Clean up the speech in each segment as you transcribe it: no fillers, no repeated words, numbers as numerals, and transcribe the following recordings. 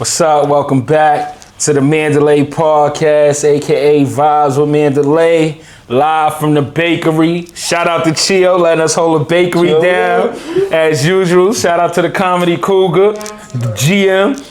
What's up? Welcome back to the Mandalay Podcast, aka Vibes with Mandalay, live from the bakery. Shout out to Chio, letting us hold the bakery down as usual. Shout out to the Comedy Cougar, GM.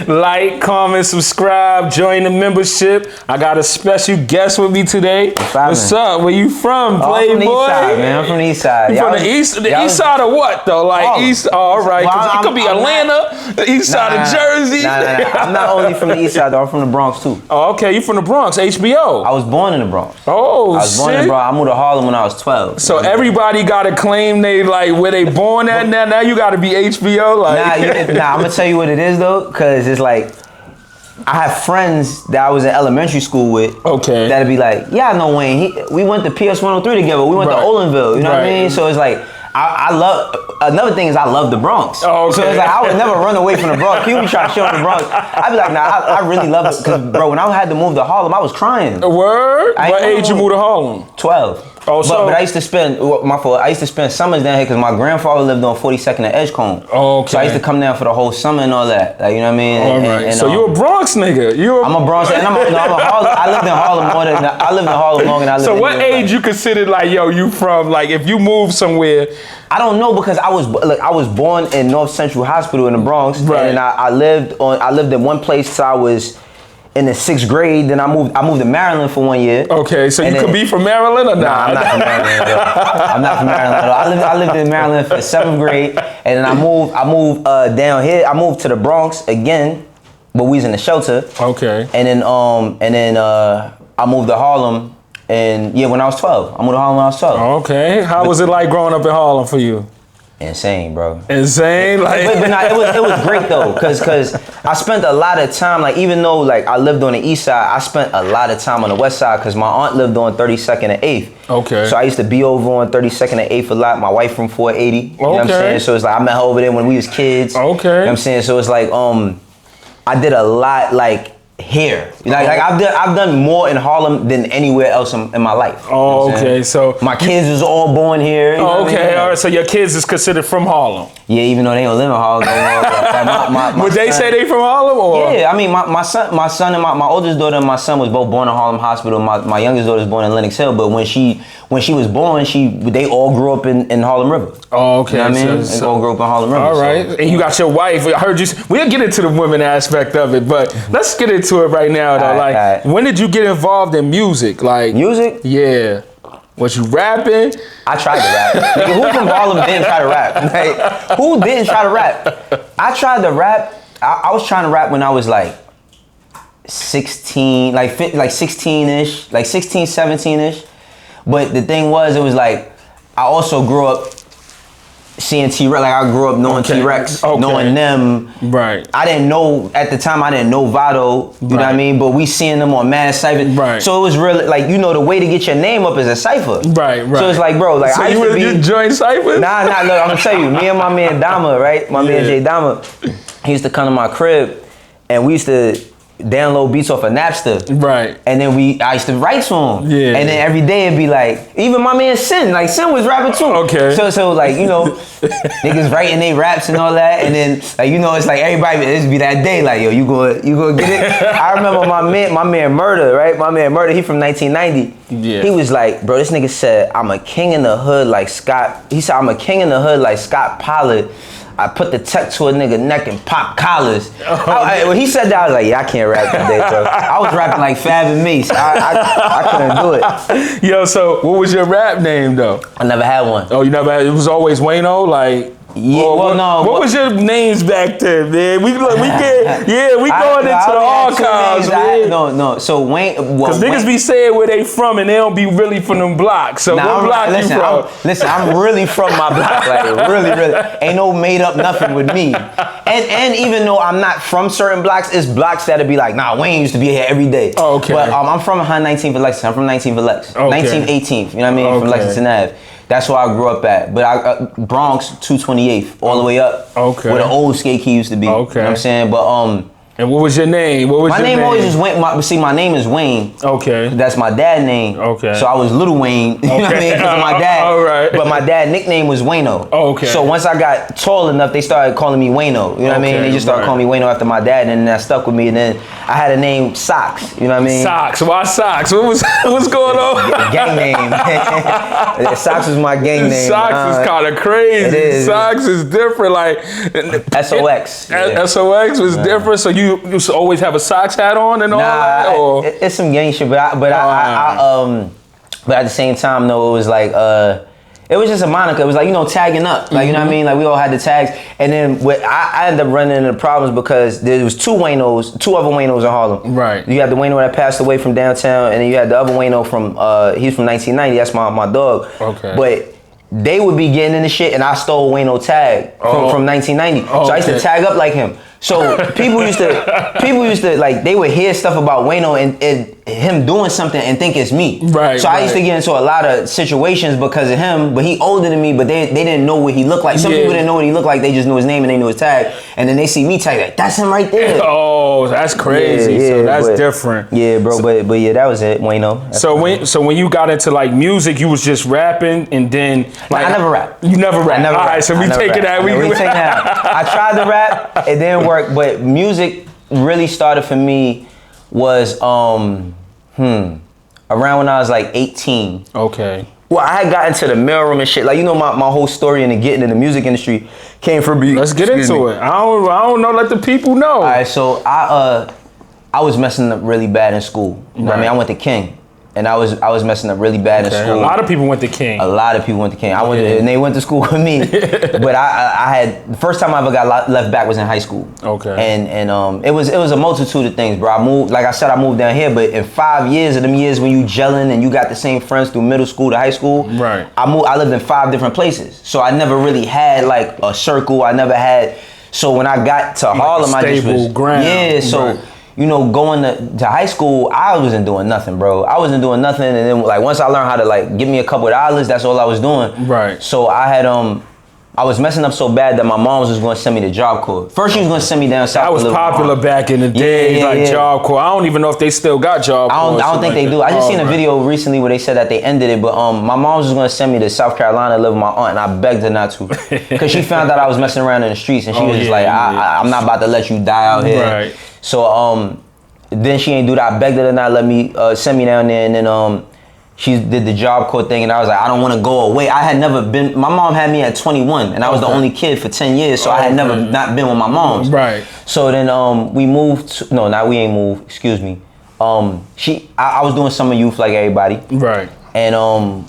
Like, comment, subscribe, join the membership. I got a special guest with me today. What's up? Where you from, Playboy? I'm from the east side, man. I'm from the east side. You from the east side of what though? Like east? Oh, all right. Well, it could be Atlanta, the east side of Jersey. Nah. I'm not only from the east side though. I'm from the Bronx too. Oh, okay. You from the Bronx? HBO. I was born in the Bronx. Oh, I was born in the Bronx. I moved to Harlem when I was 12. So everybody got to claim they like where they born at. Now you got to be HBO. Like nah. I'm gonna tell you what it is though, cause it's like I have friends that I was in elementary school with. Okay. That'd be like, yeah, I know Wayne. We went to PS 103 together. We went to Olinville. You know what I mean? So it's like. I love, another thing is I love the Bronx. Oh, okay. So it's like I would never run away from the Bronx. People be trying to show me the Bronx. I'd be like, nah, I really love it. Because, bro, when I had to move to Harlem, I was crying. Word? What age you moved to Harlem? 12. Oh, so but I used to spend, I used to spend summers down here because my grandfather lived on 42nd and Edgecombe. Oh, okay. So I used to come down for the whole summer and all that. Like, you know what I mean? All right. And, so you a Bronx nigga? I'm a Bronx, and I'm a Harlem. I lived in Harlem longer than I lived So in what age you considered like, yo, you from, like, if you move somewhere? I don't know because I was born in North Central Hospital in the Bronx, right. And I lived in one place till I was in the 6th grade. Then I moved to Maryland for 1 year. Okay, so you could be from Maryland or not? Nah, I'm not from Maryland. I'm not from Maryland. I lived in Maryland for 7th grade, and then I moved down here. I moved to the Bronx again, but we was in the shelter. Okay. And then I moved to Harlem. And yeah, when I was 12. I moved to Harlem when I was 12. Okay. How was it like growing up in Harlem for you? Insane, bro. Insane? Like but nah, it was great though, cause I spent a lot of time, like even though like I lived on the east side, I spent a lot of time on the west side cause my aunt lived on 32nd and 8th. Okay. So I used to be over on 32nd and 8th a lot. My wife from 480. You know what I'm saying? So it's like I met her over there when we was kids. Okay. You know what I'm saying? So it's like I did a lot like here. Like I've done more in Harlem than anywhere else in my life. Oh, okay. So my kids was all born here. Oh, okay. All right. So your kids is considered from Harlem. Yeah, even though they don't live in Harlem no more. Would they say they from Harlem or? Yeah, I mean my son and my oldest daughter and my son was both born in Harlem Hospital. My youngest daughter was born in Lenox Hill, but when she was born, they all grew up in Harlem River. Oh, okay. You know what I mean? They all grew up in Harlem River. All right. So. And you got your wife. I heard you. We'll get into the women aspect of it, but let's get into it right now though. All right. When did you get involved in music? Like music? Yeah. Was you rapping? I tried to rap. Nigga, who from Harlem didn't try to rap? Like, who didn't try to rap? I tried to rap. I was trying to rap when I was like 16, like 16-ish, like 16, 17-ish. But the thing was, it was like, I also grew up seeing T-Rex, like I grew up knowing T-Rex, knowing them. Right. I didn't know, at the time I didn't know Vado, you know what I mean? But we seeing them on Mad Cypher. Right. So it was really, like, you know, the way to get your name up is a cypher. Right. So it's like, bro, like so I used to be. You joined cyphers? Nah, look, I'm gonna tell you, me and my man Dama, right? My man Jay Dama, he used to come to my crib and we used to download beats off of Napster. Right. And then I used to write to him. Yeah. And then every day it'd be like, even my man Sin was rapping too. Okay. So like, you know, niggas writing they raps and all that. And then like, you know, it's like everybody, it'd be that day like, yo, you gonna get it? I remember my man Murder, right? My man Murder, he from 1990. Yeah. He was like, bro, this nigga said, I'm a king in the hood like Scott. He said, I'm a king in the hood like Scott Pollard. I put the tech to a nigga neck and pop collars. When he said that, I was like, yeah, I can't rap today, bro. I was rapping like Fab and Mace. I couldn't do it. Yo, so what was your rap name though? I never had one. Oh, you never had, it was always Wayno? Like, yeah, what was your names back then, man? We going into the archives, man. No. So Wayne, because niggas be saying where they from and they don't be really from them blocks. So what block you from? I'm really from my block, like really. Ain't no made up nothing with me. And even though I'm not from certain blocks, it's blocks that'll be like, nah, Wayne used to be here every day. Oh, okay. But I'm from 119th of Lexington. I'm from 19th of Lexington. Okay. 1918th, you know what I mean? From Lexington Ave. That's where I grew up at. But Bronx, 228th, all the way up. Okay. Where the old skate key used to be. Okay. You know what I'm saying? But And what was your name? What was my your name? name? Always just Wayne. See, my name is Wayne. Okay. That's my dad's name. Okay. So I was Little Wayne. You know what I mean? Because of my dad. All right. But my dad's nickname was Wayno. Okay. So once I got tall enough, they started calling me Wayno. You know what I mean? They just started calling me Wayno after my dad, and that stuck with me. And then I had a name Socks. You know what I mean? Socks. Why Socks? What's going on? Gang name. Socks was my gang name. Socks is kind of crazy. It is. Socks is different. Like SOX. Yeah. SOX was different. So you used to always have a Sox hat on and all that? Or? It's some gang shit, but at the same time though, it was like it was just a moniker. It was like, you know, tagging up. Like, you know what I mean? Like, we all had the tags. And then I ended up running into problems because there was two other Waynos in Harlem. Right. You had the Wayno that passed away from downtown, and then you had the other Wayno from, he's from 1990. That's my dog. Okay. But they would be getting into shit, and I stole Wayno tag from 1990. So I used to tag up like him. So people used to like, they would hear stuff about Wayno and him doing something and think it's me. Right. So I used to get into a lot of situations because of him, but he older than me, but they didn't know what he looked like. Some people didn't know what he looked like, they just knew his name and they knew his tag. And then they see me tag, like, that's him right there. Oh, that's crazy. Yeah, so that's different. Yeah, bro, so, but yeah, that was it, Wayno. So when you got into like music, you was just rapping, and then like, I never rap. You never rap. All right, so we taking that. We taking that. I tried to rap, it didn't work, but music really started for me was around when I was like 18. Okay. Well, I had gotten to the mailroom and shit. Like, you know, my whole story into getting in the music industry came from me. Let's get into it. I don't know. Let the people know. All right, so I was messing up really bad in school. You know what I mean? I went to King, and I was messing up really bad in school. A lot of people went to King. A lot of people went to King. And they went to school with me. But I had the first time I ever got left back was in high school. Okay. And it was a multitude of things, bro. I moved, like I said, I moved down here. But in 5 years of them years when you gelling and you got the same friends through middle school to high school, right? I lived in 5 different places, so I never really had like a circle. I never had. So when I got to Harlem, I just was ground. Yeah. So. Right. You know, going to high school, I wasn't doing nothing, bro. I wasn't doing nothing, and then like once I learned how to like give me a couple of dollars, that's all I was doing. Right. So I had I was messing up so bad that my mom was going to send me to Job Corps. First, she was going to send me down south. That was popular back in the day, Job Corps. I don't even know if they still got Job Corps. I don't think they do. I just seen a video recently where they said that they ended it, but my mom was going to send me to South Carolina to live with my aunt, and I begged her not to, because she found out I was messing around in the streets, and she was just like, I'm not about to let you die out here. Right. So then she ain't do that. I begged her to not let me send me down there, and then she did the Job Corps thing, and I was like, I don't want to go away. I had never been. My mom had me at 21, and I was the only kid for 10 years, so I had never not been with my mom. Right. So then we moved. We ain't moved. Excuse me. I was doing summer youth like everybody. Right. And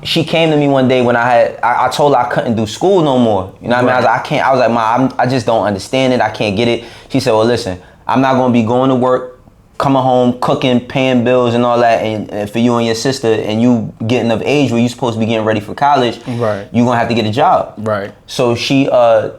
she came to me one day when I told her I couldn't do school no more. You know what I mean? I was like, I can't. I was like, Ma, I just don't understand it. I can't get it. She said, well, listen, I'm not gonna be going to work, coming home, cooking, paying bills and all that, and for you and your sister, and you getting of age where you supposed to be getting ready for college, right? You gonna have to get a job, right? So she, my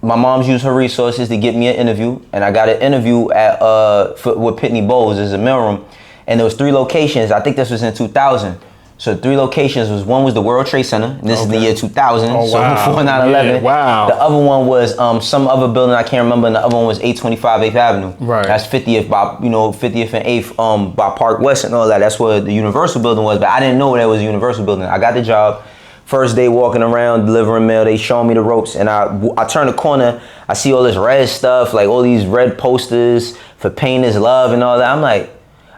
mom's used her resources to get me an interview, and I got an interview at with Pitney Bowes. There's a mailroom, and there was 3 locations. I think this was in 2000. So 3 locations one was the World Trade Center, and this is the year 2000, so before 9/11. Yeah, wow. The other one was some other building I can't remember, and the other one was 825 8th Avenue. Right. That's 50th by 50th and 8th by Park West and all that. That's where the Universal building was, but I didn't know that was a Universal building. I got the job. First day walking around delivering mail, they showing me the ropes, and I turn the corner, I see all this red stuff, like all these red posters for Pain is Love and all that.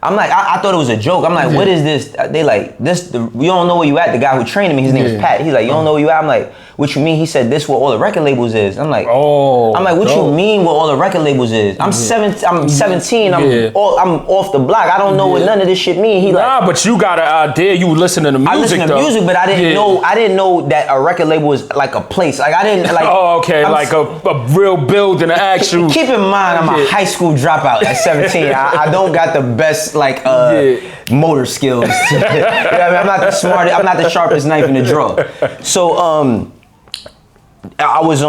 I thought it was a joke. I'm like, what is this? They like, you don't know where you at. The guy who trained me, his name is Pat. He's like, you don't know where you at? I'm like, what you mean? He said, this where all the record labels is. I'm like, what you mean where all the record labels is? I'm 17, I'm off the block. I don't know what none of this shit mean. But you got an idea. You were listening to music, I listened to music, but I didn't know that a record label was like a place. Like, I didn't, like. Oh, okay, like a real building, an actual. Keep in mind, I'm a high school dropout at 17. I don't got the best, like, motor skills. You know what I mean? I'm not the smartest, I'm not the sharpest knife in the drawer. So I was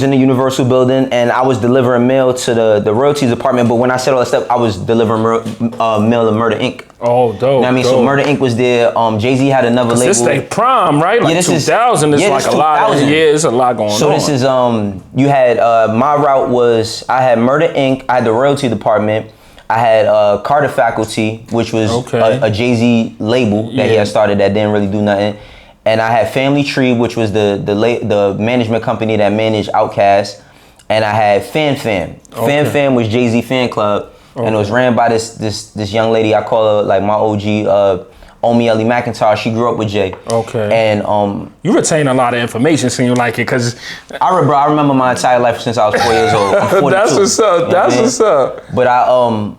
in the Universal building and I was delivering mail to the royalties department. But when I said all that stuff, I was delivering mail to Murder Inc. Oh, dope. You know what I mean? Dope. So Murder Inc. was there. Jay-Z had another label. This they prime, right? Like this 2000 is like a lot. It's a lot going on. So this is you had my route was I had Murder Inc. I had the royalty department. I had Carter Faculty, which was a Jay-Z label that he had started that didn't really do nothing. And I had Family Tree, which was the management company that managed Outkast. And I had Fan Fam. Fan Fam was Jay-Z fan club. And it was ran by this young lady, I call her like my OG, Omi Ellie McIntyre. She grew up with Jay. And you retain a lot of information, so you like it, cause I remember my entire life since I was 4 years old. I'm 42. That's what's up. That's what's up. But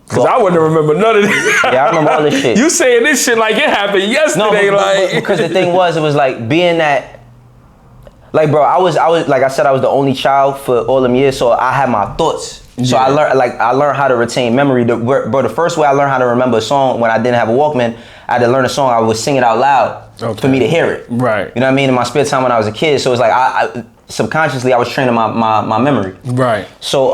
cause I wouldn't remember none of this. Yeah, I remember all this shit. You saying this shit like it happened yesterday, but because the thing was, it was like being that. Like, bro, I was like I said, I was the only child for all them years, so I had my thoughts. So I learned how to retain memory. Bro, the first way I learned how to remember a song when I didn't have a Walkman, I had to learn a song. I would sing it out loud for me to hear it. Right. You know what I mean? In my spare time when I was a kid. So it's like I subconsciously I was training my memory. Right. So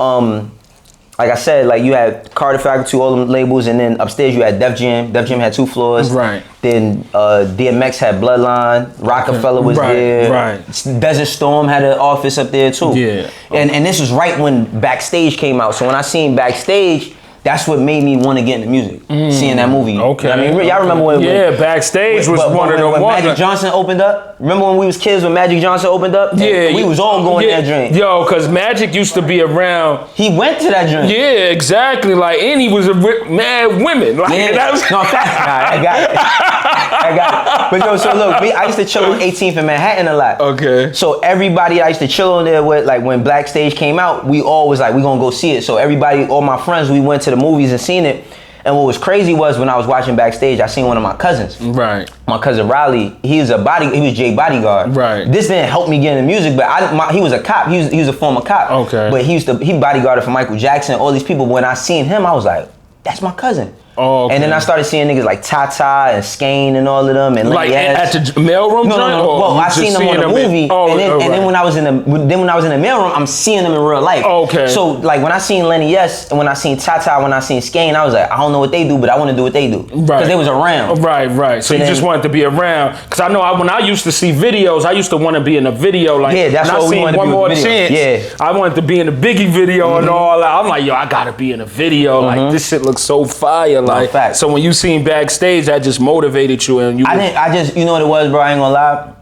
like I said, like you had Carter Faculty, all them labels, and then upstairs you had Def Jam. Def Jam had 2 floors. Right. Then DMX had Bloodline. Rockefeller was there. Right. Desert Storm had an office up there too. Yeah. And this was right when Backstage came out. So when I seen Backstage, that's what made me want to get into music. Seeing that movie. Okay. You know what I mean, y'all remember when? Backstage was one of the when ones. Magic Johnson opened up. Remember when we was kids when Magic Johnson opened up? Yeah. We was all going to that drink. Yo, cause Magic used to be around. He went to that drink. Yeah, exactly. Like, and he was mad women. Like, that was. No, facts. Nah, I got it. But yo, so look, I used to chill on 18th in Manhattan a lot. Okay. So everybody I used to chill on there with, like when Backstage came out, we all was like, we gonna go see it. So everybody, all my friends, we went to the movies and seen it. And what was crazy was when I was watching Backstage, I seen one of my cousins. Right. My cousin Riley, he was Jay bodyguard. Right. This didn't help me get into music, but he was a cop. He was a former cop. Okay. But he bodyguarded for Michael Jackson, all these people. When I seen him, I was like, that's my cousin. Oh, okay. And then I started seeing niggas like Tata and Skane and all of them, and like at the mailroom. No. Well, I seen them on the movie, and then when I was in the mailroom, I'm seeing them in real life. Okay. So like when I seen Lenny Yes and when I seen Tata, when I seen Skane, I was like, I don't know what they do, but I want to do what they do. Right. Because they was around. Right. So you just wanted to be around. Because I know when I used to see videos, I used to want to be in a video. Like, yeah, that's what we wanted to be. One More Chance. Yeah. I wanted to be in the Biggie video and all that. I'm like, yo, I gotta be in a video. Like, this shit looks so fire. Like, so when you seen Backstage, that just motivated you, and you. You know what it was, bro? I ain't gonna lie.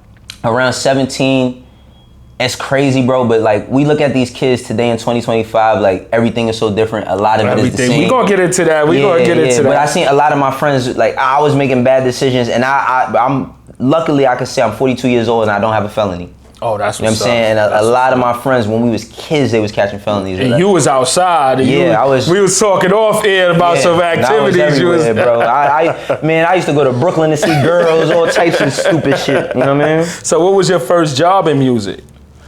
Around 17, it's crazy, bro. But like, we look at these kids today in 2025, like everything is so different. A lot of it is the same. We gonna get into that. But I seen a lot of my friends, like I was making bad decisions, and I'm luckily I can say I'm 42 years old and I don't have a felony. Oh, that's you know what I'm saying. And a lot of my friends, when we was kids, they was catching felonies. And you was outside. And we was talking off air about some activities. You was, bro. I used to go to Brooklyn to see girls, all types of stupid shit. You know what I mean? So, what was your first job in music?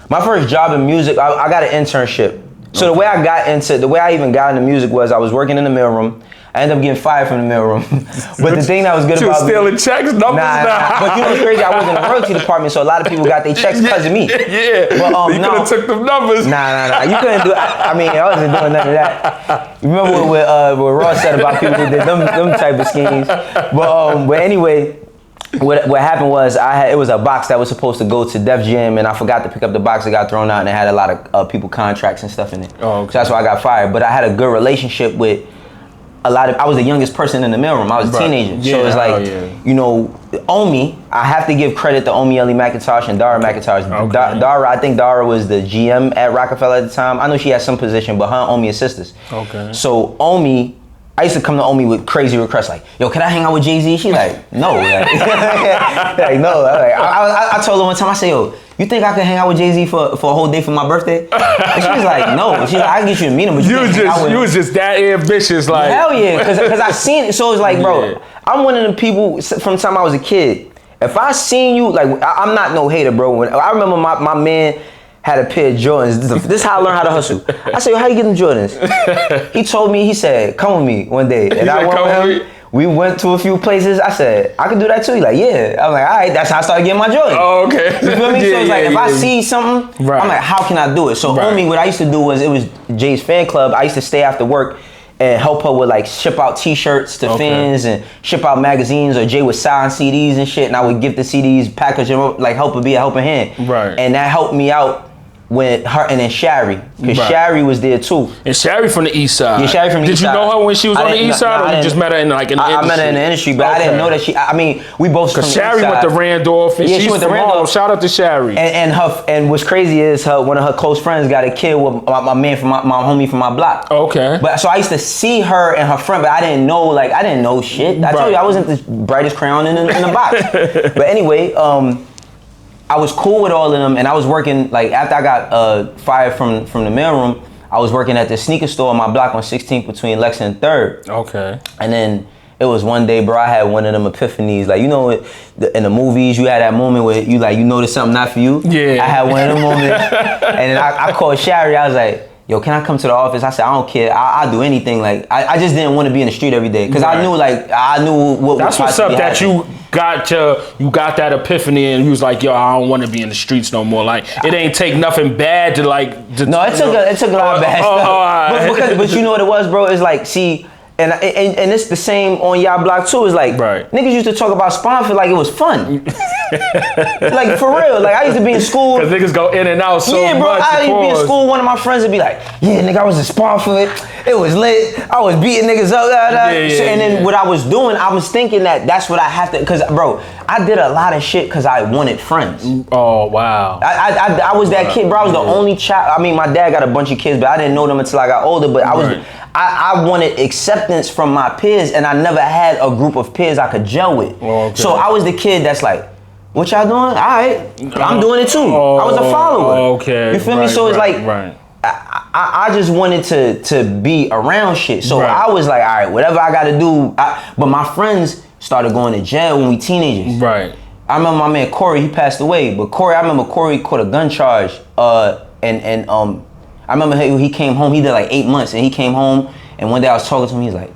My first job in music, I got an internship. So the way I even got into music was I was working in the mailroom. I ended up getting fired from the mailroom. But the thing that was good about stealing checks, numbers. Nah. But you know what's crazy? I was in the royalty department, so a lot of people got their checks because of me. Yeah. But you could have took them numbers. Nah. You couldn't do it. I wasn't doing none of that. You remember what Ross said about people who did them type of schemes. But anyway, what happened was it was a box that was supposed to go to Def Jam, and I forgot to pick up the box. It got thrown out, and it had a lot of people contracts and stuff in it. Oh, okay. So that's why I got fired. But I had a good relationship with I was the youngest person in the mailroom. I was a teenager. Yeah, so it's like, you know, Omi, I have to give credit to Omi Ellie McIntosh and Dara McIntosh. Okay. Dara, I think Dara was the GM at Rockefeller at the time. I know she had some position, but her and Omi are sisters. Okay. So Omi, I used to come to Omi with crazy requests like, yo, can I hang out with Jay-Z? She like, no. Like, no. I told her one time, I said, yo, you think I could hang out with Jay-Z for a whole day for my birthday? And she was like, no. She's like, I can get you to meet him, but you was just that ambitious, like. Hell yeah, because I seen it. So it's like, bro, I'm one of the people from the time I was a kid. If I seen you, like, I'm not no hater, bro. I remember my man had a pair of Jordans. This is how I learned how to hustle. I said, how you get them Jordans? He told me, he said, come with me one day. And I went with him. We went to a few places. I said, I can do that too. He like, yeah. I'm like, all right. That's how I started getting my joy. Oh, okay. You feel me? So it's like, if I see something, I'm like, how can I do it? So homie, what I used to do was, it was Jay's fan club. I used to stay after work and help her with like ship out t-shirts to fans and ship out magazines, or Jay would sign CDs and shit, and I would give the CDs, package them, like help her be a helping hand. Right. And that helped me out with her, and then Shari, because Shari was there too. And Shari from the east side. Yeah, Shari from the east side. Did you know her when she was on the east side, or you just met her in like in the industry? I met her in the industry, but I didn't know that she. I mean, we both from the east side. Because Shari went to Randolph, and she's from Harlem. Shout out to Shari. And what's crazy is one of her close friends got a kid with my man from my homie from my block. Okay. But so I used to see her and her friend, but I didn't know shit. I told you I wasn't the brightest crayon in the box. But anyway, I was cool with all of them, and I was working, like, after I got fired from the mailroom, I was working at the sneaker store on my block on 16th between Lex and 3rd. Okay. And then it was one day, bro, I had one of them epiphanies. Like, you know, in the movies, you had that moment where you notice something not for you? Yeah. I had one of them moments, and then I called Shari. I was like, yo, can I come to the office? I said, I don't care. I'll do anything. Like, I just didn't want to be in the street every day. Because I knew what that's what's up that you got that epiphany, and you was like, yo, I don't want to be in the streets no more. Like, it ain't take nothing bad to like. No, it took a lot of bad stuff. But you know what it was, bro? It's like, see, and it's the same on y'all block too. It's like, niggas used to talk about Spawnfield like it was fun. Like, for real. Like, I used to be in school. Because niggas go in and out so much. Yeah, bro, I used to be in school. One of my friends would be like, yeah, nigga, I was in Spawnfield. It was lit. I was beating niggas up. And then what I was doing, I was thinking that's what I have to, because, bro, I did a lot of shit because I wanted friends. Oh, wow. I was that kid, bro. I was the only child. I mean, my dad got a bunch of kids, but I didn't know them until I got older. But I wanted acceptance from my peers, and I never had a group of peers I could gel with. Oh, okay. So I was the kid that's like, what y'all doing? All right, I'm doing it too. I was a follower. Okay. You feel me? So it's like, I just wanted to be around shit. So I was like, all right, whatever I got to do. But my friends started going to jail when we teenagers. Right. I remember my man Corey, he passed away. But I remember Corey caught a gun charge. I remember he came home. He did like 8 months, and he came home. And one day I was talking to him. He's like,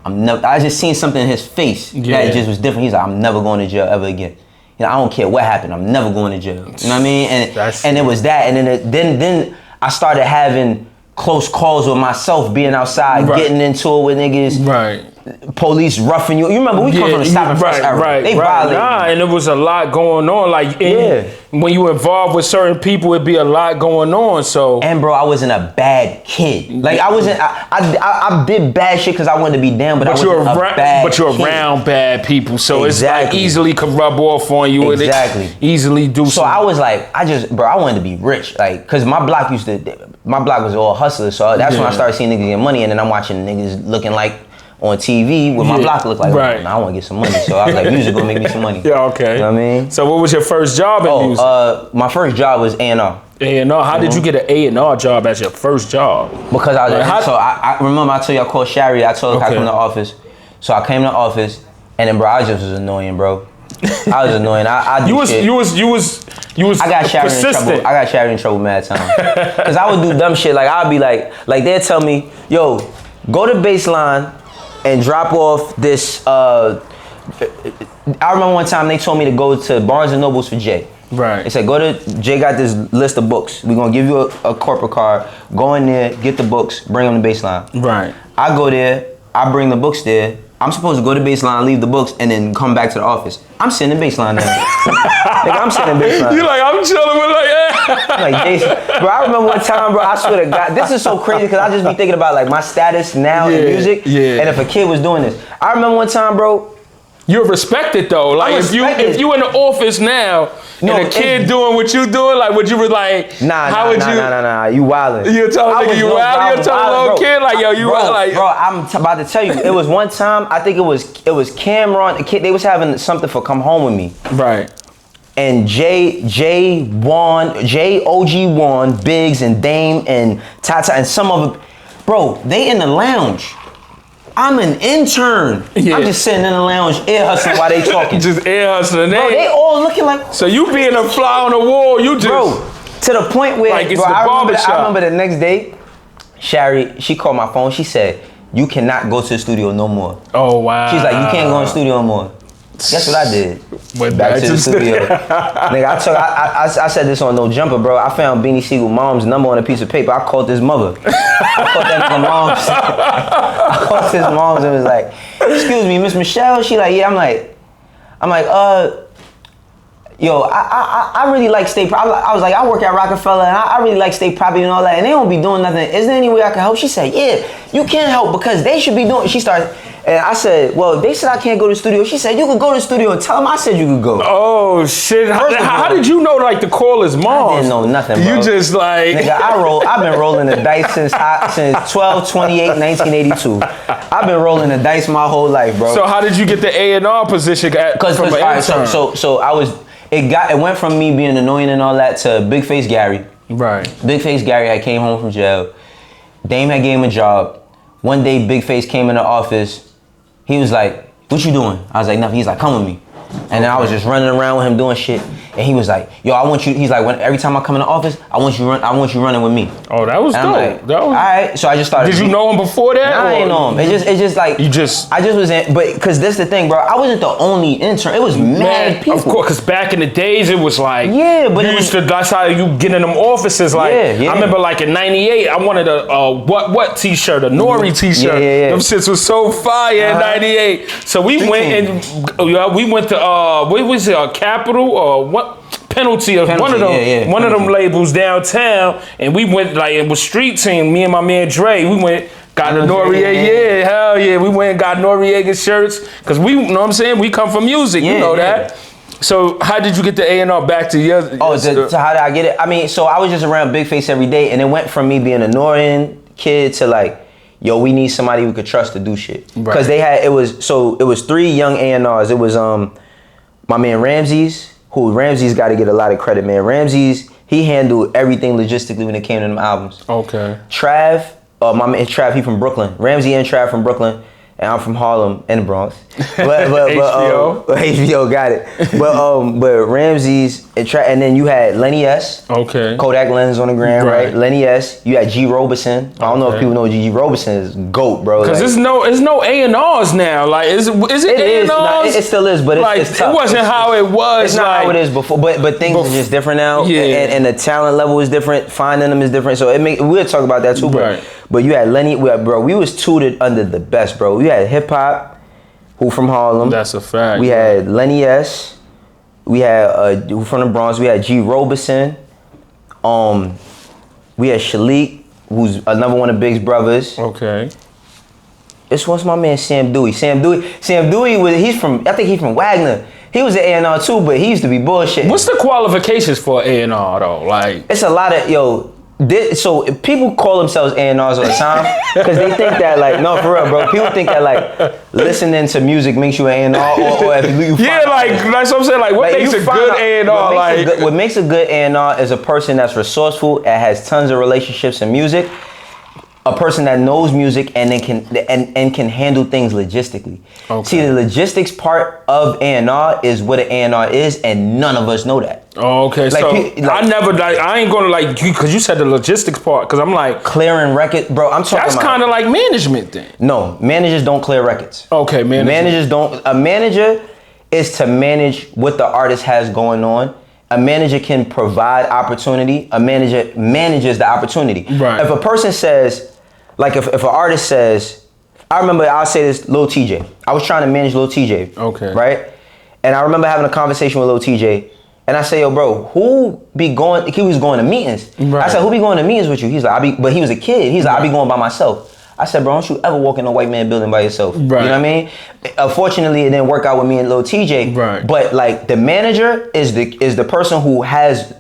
I just seen something in his face that just was different. He's like, I'm never going to jail ever again. You know, I don't care what happened. I'm never going to jail. You know what I mean? And it was that. And then I started having close calls with myself, being outside, getting into it with niggas. Right. Police roughing you. You remember, we come from the stop and frisk era. They violated. Nah, and there was a lot going on. Like, when you involved with certain people, it'd be a lot going on. So. And bro, I wasn't a bad kid. Like, I wasn't. I did bad shit because I wanted to be down, but I wasn't a bad. But you're around bad people, so it's like easily could rub off on you. Exactly. And easily do. So I was like, I wanted to be rich, like, cause my block was all hustlers. So that's when I started seeing niggas get money, and then I'm watching niggas looking like on TV what my block looked like. Right. I want to get some money. So I was like, music gonna make me some money. Yeah, okay. You know what I mean? So what was your first job in music? My first job was A&R. A&R. How did you get an A&R job as your first job? Because I was I remember I told you I called Shari. I told her I come to the office. So I came to the office, and then bro, I just was annoying, bro. I was annoying. You was I got Shari in trouble. I got Shari in trouble mad time. Cause I would do dumb shit. Like I'd be like they'd tell me, yo, go to Baseline and drop off this. I remember one time they told me to go to Barnes and Nobles for Jay. Right. They said, Jay got this list of books. We're gonna give you a corporate card. Go in there, get the books, bring them to Baseline. Right. I go there, I bring the books there. I'm supposed to go to Baseline, leave the books, and then come back to the office. I'm sitting in Baseline now. Like, I'm sitting in Baseline. You like, I'm chilling with like Jason. Bro, I remember one time, bro, I swear to God, this is so crazy because I just be thinking about like my status now in music. Yeah. And if a kid was doing this. I remember one time, bro. You're respected though. Like if you in the office now and a kid doing what you doing, like would you be like, Nah, you wildin'. You tell a nigga you wildin', you tell a little kid like, yo, you wildin'. Like, bro, I'm about to tell you, it was one time, I think it was Cameron, the kid, they was having something for Come Home With Me. Right. And Jay, OG Juan, Biggs and Dame and Tata and some of them, bro, they in the lounge. I'm an intern. Yeah. I'm just sitting in the lounge, ear hustling while they talking. Just ear hustling. Bro, they all looking like. So you being a fly on the wall, you just. Bro, to the point where, like it's bro, the I remember the next day, Shari, she called my phone. She said, you cannot go to the studio no more. Oh wow. She's like, you can't go in the studio no more. Guess what I did? Went back to the studio. Nigga, I said this on No Jumper, bro. I found Beanie Siegel mom's number on a piece of paper. I called his mother. I called that nigga mom's. I called his mom's and was like, excuse me, Miss Michelle? She like, yeah. I'm like, yo, I really like state property. I was like, I work at Rockefeller and I really like state property and all that, and they don't be doing nothing. Is there any way I can help? She said, yeah, you can help because they should be doing. She started, and I said, well, they said I can't go to the studio. She said, you could go to the studio and tell them I said you could go. Oh shit! How did you know like to call his mom? I didn't know nothing, bro. You just like nigga. I've been rolling the dice since 12/28/1982. I've been rolling the dice my whole life, bro. So how did you get the A&R position? Because so I was. It went from me being annoying and all that to Big Face Gary. Right. Big Face Gary had came home from jail. Dame had gave him a job. One day Big Face came in the office. He was like, what you doing? I was like, nothing. He's like, come with me. And then I was just running around with him doing shit. And he was like, yo, I want you. He's like, every time I come in the office, I want you running with me. Oh, that was dope. Like, all right. So I just started. Did you know him before that? Nah, I didn't know him. It's just like I just was in, but because this the thing, bro. I wasn't the only intern. It was mad people. Of course, because back in the days, it was like but that's how you get in them offices. Like I remember, like in '98, I wanted a what T-shirt, a Nori T-shirt. Them shits was so fire in '98. So we went and we went to what was it, Capital or what? Penalty of one of them labels downtown, and we went like it was street team. Me and my man Dre, we went got the Noriega, hell yeah, we went and got Noriega shirts because we, you know what I'm saying, we come from music, you know that. So how did you get the A&R back to your? So how did I get it? I mean, so I was just around Big Face every day, and it went from me being a annoying kid to like, yo, we need somebody we could trust to do shit. Because it was 3 young A&Rs. It was my man Ramses. Ramses got to get a lot of credit, man. Ramses, he handled everything logistically when it came to them albums. Okay. Trav, my man Trav, he from Brooklyn. Ramsey and Trav from Brooklyn, and I'm from Harlem and the Bronx. But HBO. HBO got it. But Ramses and Trav, and then you had Lenny S. Okay. Kodak lens on the gram, right? Lenny S. You had G Robeson. I don't know if people know G Robeson is GOAT, bro. Because it's no A&Rs now. Like is it A&Rs? It still is, but it's tough. It wasn't how it was. It's not how it is before, but things are just different now. Yeah. And the talent level is different. Finding them is different. So we'll talk about that too, bro. Right. But you had Lenny, bro. We was tutored under the best, bro. We had hip hop, who from Harlem. That's a fact. We had Lenny S. We had who from the Bronx. We had G Robeson. We had Shalik, who's another one of Big's brothers. Okay. This one's my man Sam Dewey. Sam Dewey he's from Wagner. He was an A&R too, but he used to be bullshit. What's the qualifications for A&R though? Like it's a lot of so people call themselves A&Rs all the time because they think that like no for real, bro. People think that like listening to music makes you an A&R or if you that's what I'm saying. Like what makes a good A&R? What makes a good A&R is a person that's resourceful and has tons of relationships in music. A person that knows music and then can handle things logistically. Okay. See, the logistics part of A&R is what an A&R is, and none of us know that. Oh, okay. Like, so I ain't gonna like you because you said the logistics part. Because I'm like clearing record, bro. I'm talking. That's kind of like management then. No, managers don't clear records. Okay, managers don't. A manager is to manage what the artist has going on. A manager can provide opportunity. A manager manages the opportunity. Right. If a person says, like if an artist says, I remember I'll say this, Lil TJ. I was trying to manage Lil TJ. Okay. Right? And I remember having a conversation with Lil TJ. And I say, yo, bro, who be going, he was going to meetings. Right. I said, who be going to meetings with you? He's like, but he was a kid. He's like, I be going by myself. I said, bro, don't you ever walk in a white man building by yourself. Right. You know what I mean? Unfortunately, it didn't work out with me and Lil TJ. Right. But like the manager is the person who has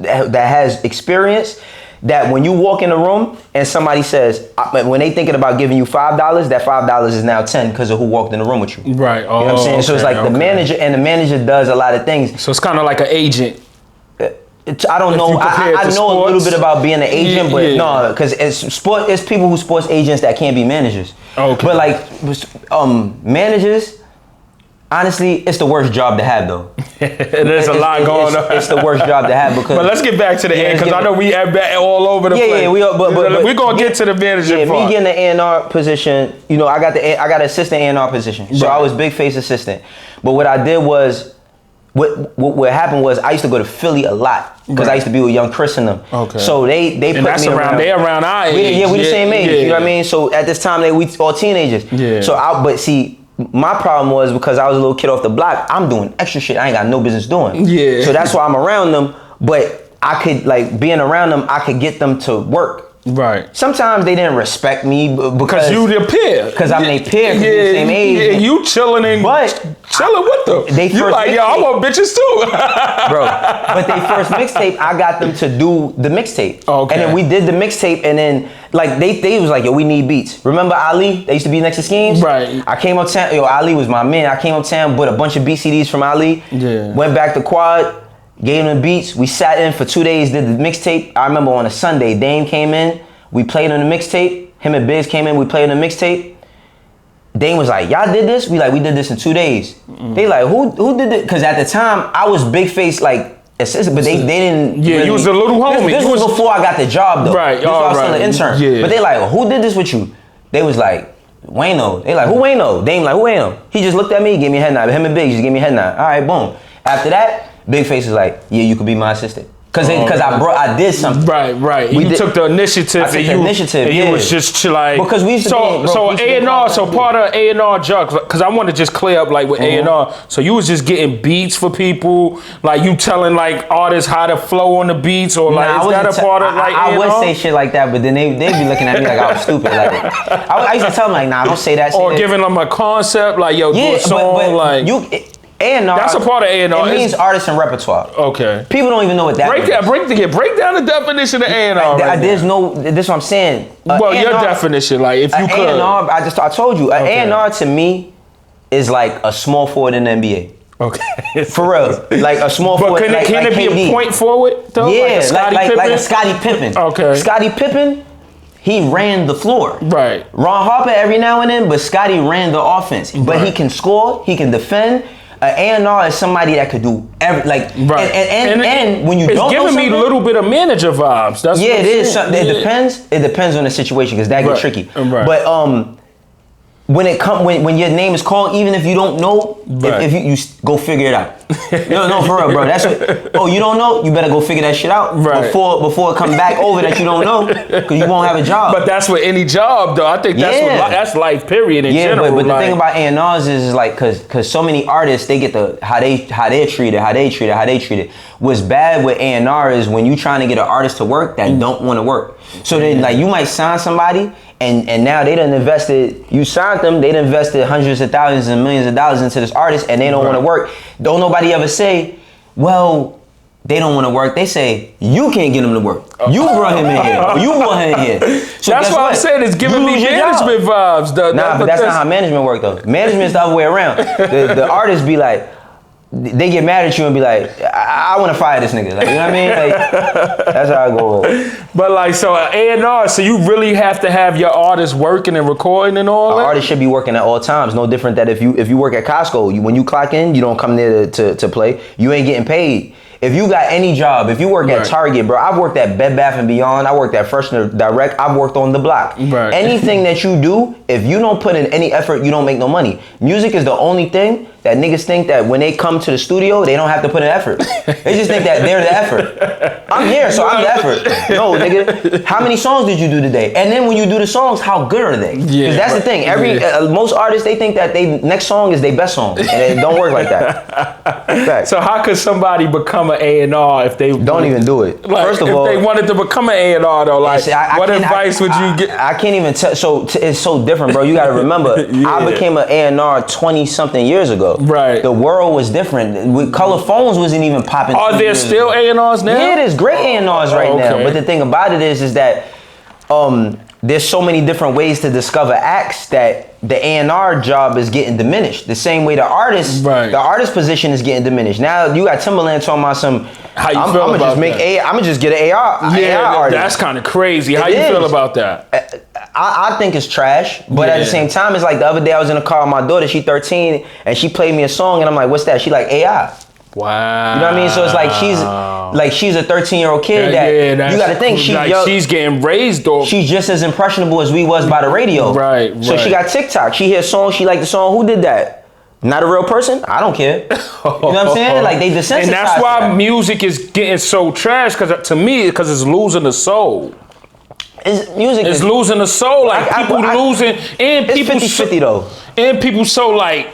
experience. That when you walk in the room and somebody says, when they thinking about giving you $5, that $5 is now 10 because of who walked in the room with you. Right. Oh, you know what I'm saying? So it's like the manager, and the manager does a lot of things. So it's kind of like an agent. I don't know. I know a little bit about being an agent, but no, because it's people who sports agents that can't be managers. Okay. But like managers, Honestly, it's the worst job to have, though. There's a lot going on. It's the worst job to have because. But let's get back to the end because I know we have all over the place. Yeah, we're gonna get to the manager part. Me getting the A&R position, you know, I got an assistant A&R position, so I was big face assistant. But what I did was, what happened was I used to go to Philly a lot because I used to be with Young Chris and them. Okay. So they put me around. They're around our age. We the same age. You know what I mean? So at this time we all teenagers. Yeah. So but see. My problem was because I was a little kid off the block, I'm doing extra shit I ain't got no business doing. Yeah. So that's why I'm around them. But I could, like, being around them, I could get them to work. Right. Sometimes they didn't respect me because you their peer. Because I'm their peer. Because we're the same age. Yeah, you chilling with them. You like, yo, I want bitches too. Bro. But they first mixtape, I got them to do the mixtape. Okay. And then we did the mixtape, and then like they was like, yo, we need beats. Remember Ali? They used to be next to Schemes. Right. I came uptown. Yo, Ali was my man. I came uptown, bought a bunch of BCDs from Ali. Yeah. Went back to Quad. Gave them the beats. We sat in for 2 days, did the mixtape. I remember on a Sunday, Dame came in. We played on the mixtape. Him and Biz came in. We played on the mixtape. Dame was like, y'all did this? We did this in 2 days. They like, who did it? Because at the time, I was big face, like, assistant, but they didn't. Yeah, really, you was a little homie. This was before I got the job, though. Right. This was still an intern. Yeah. But they like, who did this with you? They was like, Wayno. They like, who Wayno? Dame like, who Wayno? He just looked at me, gave me a head nod. Him and Big just gave me a head nod. All right, boom. After that, Big Face was like, yeah, you could be my assistant. Cause I did something. Right. You took the initiative. You was just like. Because we used to A&R. So part of A&R junk. Cause I want to just clear up like with A&R. So you was just getting beats for people. Like you telling like artists how to flow on the beats or like is that a part of like A&R? I would say shit like that, but then they'd be looking at me like I was stupid. Like I used to tell them like, nah, don't say that. Or giving them a concept like do a song but like you. A&R. That's a part of A&R. It means artist and repertoire. Okay. People don't even know what that means. Break down the definition of A&R. This is what I'm saying. Well, your definition, like if you could. A&R, I told you, A&R to me is like a small forward in the NBA. Okay. For real. Like a small forward. But can it be a point forward though? Yeah, like a Scottie Pippen. Okay. Scottie Pippen, he ran the floor. Right. Ron Harper every now and then, but Scottie ran the offense. But he can score, he can defend. A&R is somebody that could do everything. And when you don't know it's giving me a little bit of manager vibes. That's it is. It depends on the situation because that gets tricky. Right. But when your name is called, even if you don't know, if you go figure it out. No, for real, bro. That's what. You don't know? You better go figure that shit out before it come back over that you don't know, because you won't have a job. But that's with any job, though. I think that's life, period. In general. But the thing about A&Rs is like, cause so many artists, they get how they're treated. What's bad with A&R is when you trying to get an artist to work that don't want to work. So then like you might sign somebody. And now they done invested, you signed them, they done invested hundreds of thousands and millions of dollars into this artist and they don't want to work. Don't nobody ever say, well, they don't want to work. They say, you can't get them to work. You brought him in here. Or you brought him in here. So that's why I'm saying it's giving me management vibes. But that's not how management work though. Management's the other way around. The artists be like, they get mad at you and be like, I want to fire this nigga. Like, you know what I mean? Like, that's how I go. But like, so A&R, so you really have to have your artists working and recording and all that? Artists should be working at all times. No different that if you work at Costco, when you clock in, you don't come there to play. You ain't getting paid. If you got any job, if you work at Target, bro, I've worked at Bed Bath & Beyond, I worked at Fresh Direct, I've worked on the block. Right. Anything that you do, if you don't put in any effort, you don't make no money. Music is the only thing that niggas think that when they come to the studio, they don't have to put in effort. They just think that they're the effort. I'm here, so I'm the effort. No, nigga, how many songs did you do today? And then when you do the songs, how good are they? Because that's the thing. Most artists, they think that they next song is their best song. And it don't work like that. So how could somebody become an A&R if they don't even do it? Like, first of all, if they wanted to become an A&R though, like what advice would you get? I can't even tell. So it's so different, bro. You got to remember, I became an A&R 20 something years ago. Right. The world was different. Color phones wasn't even popping. Are there still A&Rs now? Yeah, there's great A&Rs right now. But the thing about it is that there's so many different ways to discover acts that the A&R job is getting diminished. The same way the artist position is getting diminished. Now you got Timberland talking about some. How you feel about that? I'm gonna just get an AR. Yeah, that's kind of crazy. How you feel about that? I think it's trash, but at the same time, it's like the other day I was in a car with my daughter. She 13, and she played me a song, and I'm like, "What's that?" She like AI. Wow. You know what I mean? So it's like she's a 13-year-old kid that you got to think she's getting raised off. She's just as impressionable as we was by the radio. Right. So she got TikTok. She hears songs. She like the song. Who did that? Not a real person? I don't care. You know what I'm saying? Like they desensitized. And that's why music is getting so trash. Because to me, because it's losing the soul. Music is losing the soul. Like people losing, and it's people 50-50 though. And people so like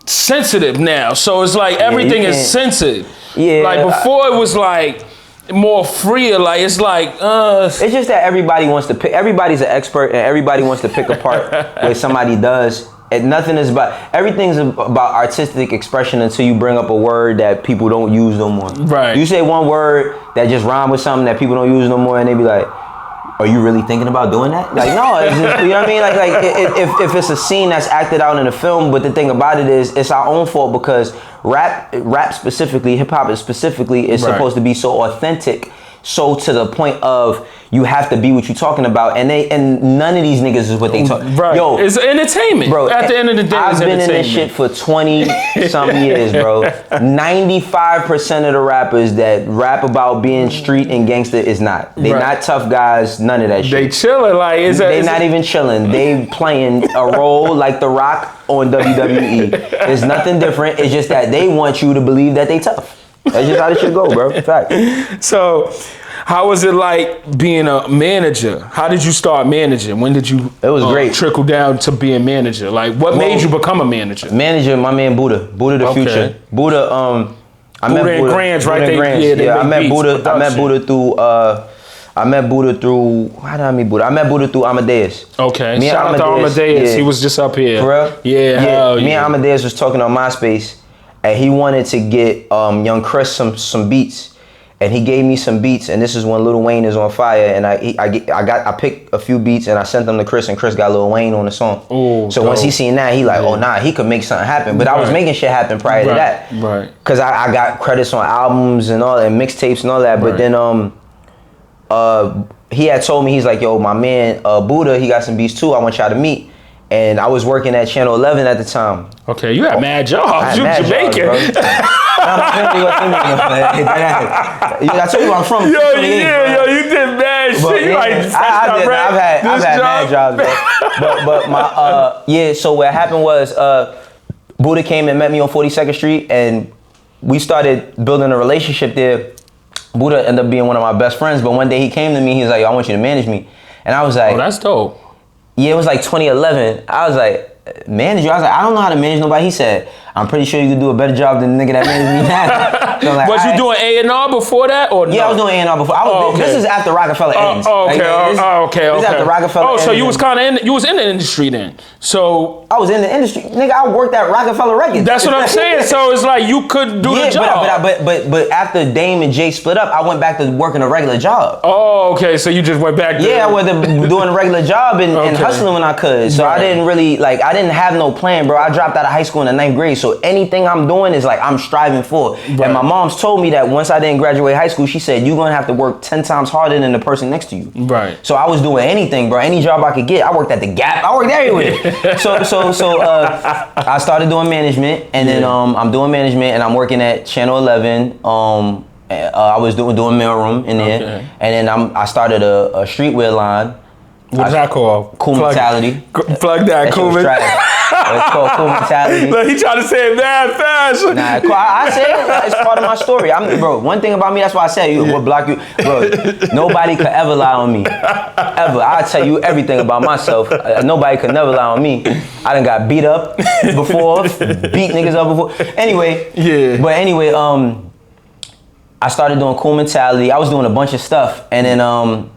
sensitive now. So it's like everything is sensitive. Yeah. Like before it was like more freer. Like it's like it's just that everybody wants to pick. Everybody's an expert, and everybody wants to pick apart what somebody does. And nothing is everything's about artistic expression until you bring up a word that people don't use no more. Right. You say one word that just rhyme with something that people don't use no more, and they be like, "Are you really thinking about doing that?" Like, no, it's just, you know what I mean? Like if it's a scene that's acted out in a film, but the thing about it is, it's our own fault because rap specifically, hip hop specifically, is supposed to be so authentic, so to the point of you have to be what you're talking about, and none of these niggas is what they talk. Right. Yo, it's entertainment, bro. At the end of the day, I've been in this shit for 20-some years, bro. 95% of the rappers that rap about being street and gangster is not. They not tough guys. None of that shit. They chilling like they not even chilling. They playing a role like The Rock on WWE. It's nothing different. It's just that they want you to believe that they tough. That's just how this shit go, bro. Fact. So, how was it like being a manager? How did you start managing? When did you it was great. Trickle down to being manager? Like, what made you become a manager? Manager, my man Buddha the Future. Buddha, I met Buddha and Grants, right? I met Buddha through, how did I meet Buddha? I met Buddha through Amadeus. Okay, shout out to Amadeus. Yeah. He was just up here. For real? Yeah. Me and Amadeus was talking on MySpace, and he wanted to get Young Chris some beats. And he gave me some beats, and this is when Lil Wayne is on fire. And I picked a few beats and I sent them to Chris, and Chris got Lil Wayne on the song. Ooh, so once he seen that, he like, oh nah, he could make something happen. But I was making shit happen prior to that, right? Cause I got credits on albums and all that, mixtapes and all that. But then he had told me, he's like, yo, my man Buddha, he got some beats too. I want y'all to meet. And I was working at Channel 11 at the time. Okay, you had mad jobs. You Jamaican. I told you where I'm from. Yo, you did mad shit. Yeah, I've had mad jobs, bro. But my so what happened was Buddha came and met me on 42nd Street, and we started building a relationship there. Buddha ended up being one of my best friends, but one day he came to me, he was like, yo, I want you to manage me. And I was like, oh, that's dope. Yeah, it was like 2011. I was like, manage you? I was like, I don't know how to manage nobody. He said, I'm pretty sure you could do a better job than the nigga that managed me now. So like, was you doing A&R before that, or no? Yeah, I was doing A&R before. This is after Rockefeller ends. Okay. This is after Rockefeller ends. So you was kind of you was in the industry then. So I was in the industry, nigga. I worked at Rockefeller Records. That's what I'm saying. So it's like you could do the job. But after Dame and Jay split up, I went back to working a regular job. Oh, okay. So you just went back. I went to doing a regular job and hustling when I could. So I didn't really I didn't have no plan, bro. I dropped out of high school in the 9th grade. So anything I'm doing is like I'm striving for. Right. And my mom's told me that once I didn't graduate high school, she said, you're gonna have to work 10 times harder than the person next to you. Right. So I was doing anything, bro. Any job I could get. I worked at the Gap. I worked everywhere. So I started doing management, and then I'm doing management, and I'm working at Channel 11. I was doing mailroom in there, and then I started a streetwear line. What's that called? Cool Mentality. Plug that cool Mentality. It's called Cool Mentality. Look, he trying to say it mad fast. Nah, I say it. It's part of my story. Bro, one thing about me, that's why I said what block you. Bro, nobody could ever lie on me. Ever. I'll tell you everything about myself. Nobody could never lie on me. I done got beat up before, beat niggas up before. Anyway. Yeah. But anyway, I started doing Cool Mentality. I was doing a bunch of stuff, and then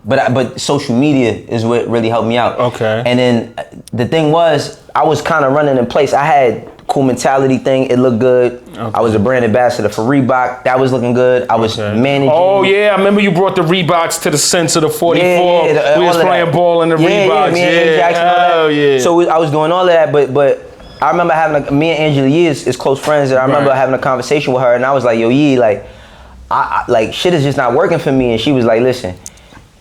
but social media is what really helped me out. Okay. And then the thing was, I was kind of running in place. I had Cool Mentality thing. It looked good. Okay. I was a brand ambassador for Reebok. That was looking good. I was managing. Oh yeah, I remember you brought the Reeboks to the Sense of the 44. We was playing ball in the Reeboks. Yeah. So I was doing all of that, but I remember having me and Angela Yee is close friends, and I remember having a conversation with her, and I was like, yo, Yee, like. I shit is just not working for me, and she was like, listen,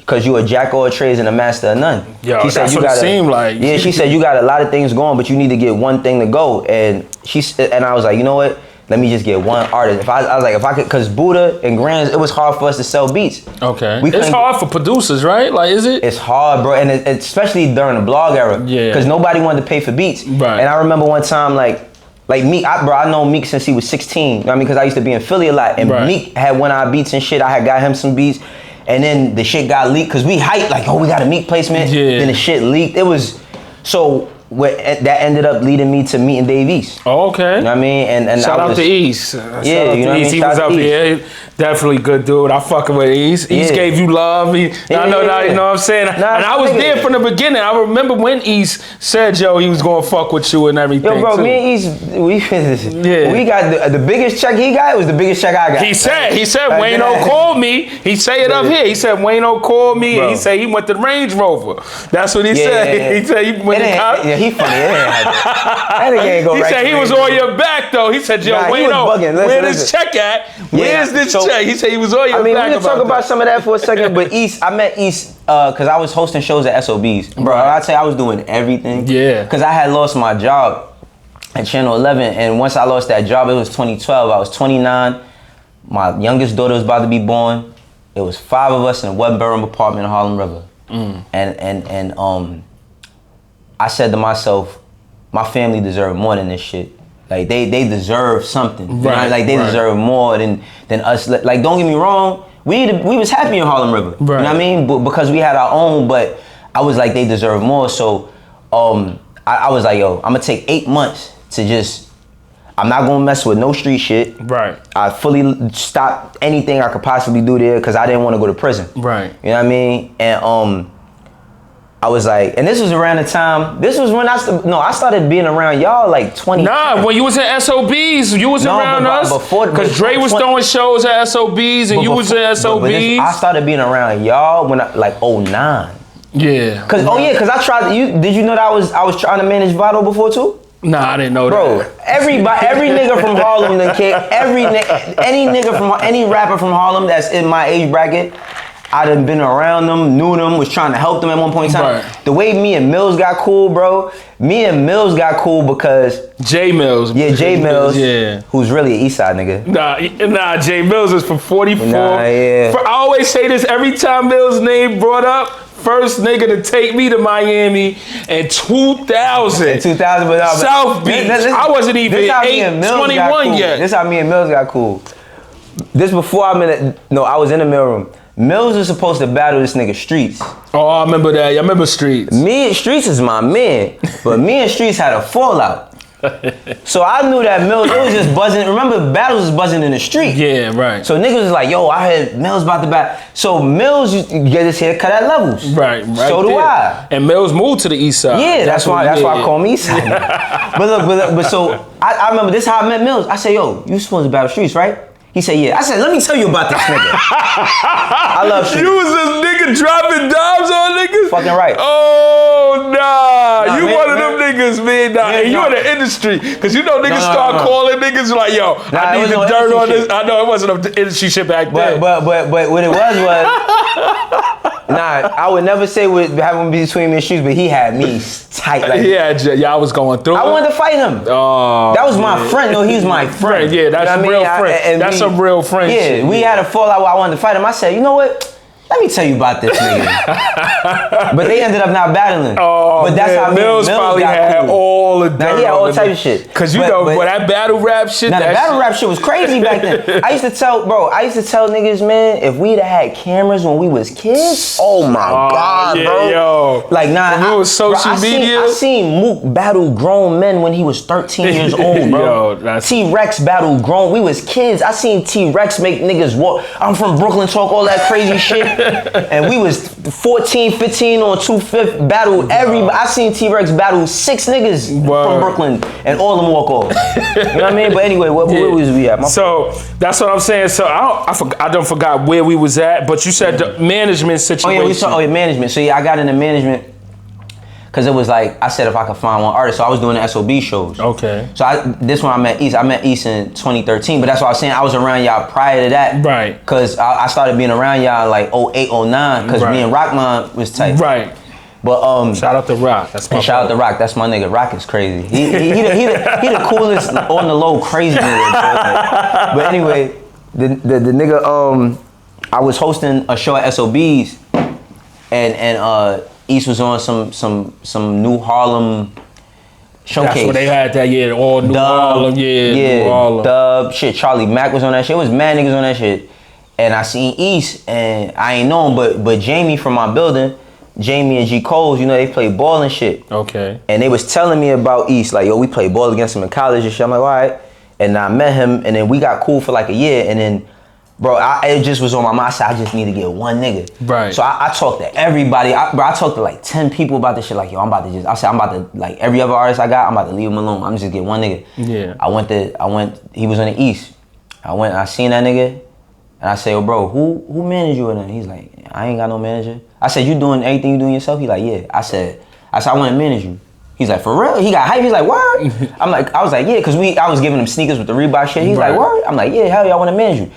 because you a jack of all trades and a master of none. Yo, she said that's you what gotta, it seemed like. Yeah, she said you got a lot of things going, but you need to get one thing to go. And I was like, you know what? Let me just get one artist. I was like, if I could, because Buddha and Grands, it was hard for us to sell beats. Okay. It's hard for producers, right? Like, is it? It's hard, bro, and especially during the blog era. Yeah. Because nobody wanted to pay for beats. Right. And I remember one time, like Meek, I know Meek since he was 16. You know what I mean? Because I used to be in Philly a lot, and Meek had one of our beats and shit. I had got him some beats, and then the shit got leaked because we hyped like, oh, we got a Meek placement. Yeah. Then the shit leaked. It was so. That ended up leading me to meeting Dave East. Oh, okay. You know what I mean? And shout out to East. Shout out to East. He was up here. Definitely good dude. I fucking with East. East gave you love. You know what I'm saying? And I was there from the beginning. I remember when East said, yo, he was gonna fuck with you and everything. Yo, bro, me and East, we got the biggest check he got was the biggest check I got. He said, Wayno called me. He say it up here. He said, Wayno called me, and he said he went to Range Rover. That's what he said. Yeah. He said he went to he funny. That nigga ain't go he right. He said he was on your back though. He said, yo, Wayno, where this check at? Where's this check? He said he was on your back. I mean, we can talk about some of that for a second, but I met East because I was hosting shows at SOBs. Bro, I'd say I was doing everything. Yeah. Because I had lost my job at Channel 11, and once I lost that job, it was 2012. I was 29. My youngest daughter was about to be born. It was 5 of us in a one-bedroom apartment in Harlem River. And I said to myself, my family deserve more than this shit. Like they deserve something. You know? Like they deserve more than us. Like don't get me wrong, we was happy in Harlem River. You know what I mean? But because we had our own, but I was like they deserve more. So I was like, yo, I'm gonna take 8 months to just. I'm not gonna mess with no street shit. Right. I fully stopped anything I could possibly do there because I didn't want to go to prison. Right. You know what I mean? And I was like, and this was around the time. This was when I started being around y'all like 20. Nah, when you was in SOBs, you was around us. Because Dre was throwing shows at SOBs, and you was in SOBs. I started being around y'all when like 09. Yeah. Cause I tried. Did you know that I was trying to manage Vado before too? Nah, I didn't know that. Bro, every nigga from Harlem done came. Any rapper from Harlem that's in my age bracket, I done been around them, knew them, was trying to help them at one point in time. Right. The way me and Mills got cool, bro. Me and Mills got cool because J Mills. Yeah, J Mills. Yeah. Who's really an East Side nigga. Nah, J Mills is from 44. Nah, yeah. I always say this every time Mills' name brought up. First nigga to take me to Miami in 2000. In 2000, but South Beach. I wasn't even 21 yet. This how me and Mills got cool. This before I was in the mill room. Mills was supposed to battle this nigga Streets. Oh, I remember that. I remember Streets. Me and Streets is my man, but me and Streets had a fallout. So I knew that Mills, it was just buzzing. Remember, battles was buzzing in the street. Yeah, right. So niggas was like, yo, I heard Mills about to battle. So Mills get his haircut at Levels. Right. So do I. And Mills moved to the East Side. Yeah, that's why I call him East Side. but so I remember this how I met Mills. I said, yo, you supposed to battle Streets, right? He said, yeah. I said, let me tell you about this nigga. I love Streets. You was this nigga dropping dimes on niggas? Fucking right. Oh, nah. You one of them niggas, man. Nah. And you in the industry. Because you know niggas start calling niggas like, yo, I need the dirt on this. I know it wasn't an industry shit back then. But what it was nah, I would never say what happened between me and Streets, but he had me tight. Like, y'all was going through I wanted to fight him. Oh, that was my friend. No, he was my friend. Yeah, that's a real friend. That's a real friendship. Yeah, we had a fallout where I wanted to fight him. I said, you know what? Let me tell you about this nigga. But they ended up not battling. Oh, but that's how Mills probably had all the dirt. Nah, he had all type of shit. Cause you know, that battle rap shit. Now the battle rap shit was crazy back then. I used to tell niggas, man, if we'd have had cameras when we was kids, oh my God, bro. Yo. Like, nah. When it was social media. I seen Mook battle grown men when he was 13 years old, bro. Yo, T-Rex battle grown. We was kids. I seen T-Rex make niggas walk. I'm from Brooklyn, talk all that crazy shit. And we was 14, 15 on 2/5 battle everybody. I seen T-Rex battle 6 niggas from Brooklyn and all of them walk off. You know what I mean? But anyway, where was we at? So that's what I'm saying. So I don't forgot where we was at, but you said the management situation. Oh yeah, management. So yeah, I got into management Cause it was like, I said if I could find one artist, so I was doing the SOB shows. Okay. So this one I met East. I met East in 2013, but that's why I was saying I was around y'all prior to that. Right. Cause I started being around y'all like 08, 09, cause me and Rockman was tight. Right. But shout out to Rock. That's my shout out to Rock. That's my nigga. Rock is crazy. He the coolest on the low crazy nigga. Bro. But anyway, the nigga I was hosting a show at SOB's and East was on some new Harlem showcase. That's what they had that year. All New Harlem, New Harlem. Dub, shit. Charlie Mack was on that shit. It was mad niggas on that shit. And I seen East, and I ain't know him, but Jamie from my building, Jamie and G. Coles, you know, they play ball and shit. Okay. And they was telling me about East, like, yo, we played ball against him in college and shit. I'm like, all right. And I met him, and then we got cool for like a year, and then, bro, it just was on my mind. I said, I just need to get one nigga. Right. So I talked to everybody. I talked to like 10 people about this shit. Like, yo, I'm about to, like, every other artist I got, I'm about to leave him alone. I'm just get one nigga. Yeah. He was on the East. I seen that nigga, and I said, yo, bro, who managed you in there? He's like, I ain't got no manager. I said, you doing everything you doing yourself? He like, yeah. I said, I want to manage you. He's like, for real? He got hype. He's like, word? I was like, yeah, because I was giving him sneakers with the Reebok shit. He's like, word? I'm like, yeah, hell yeah, I want to manage you.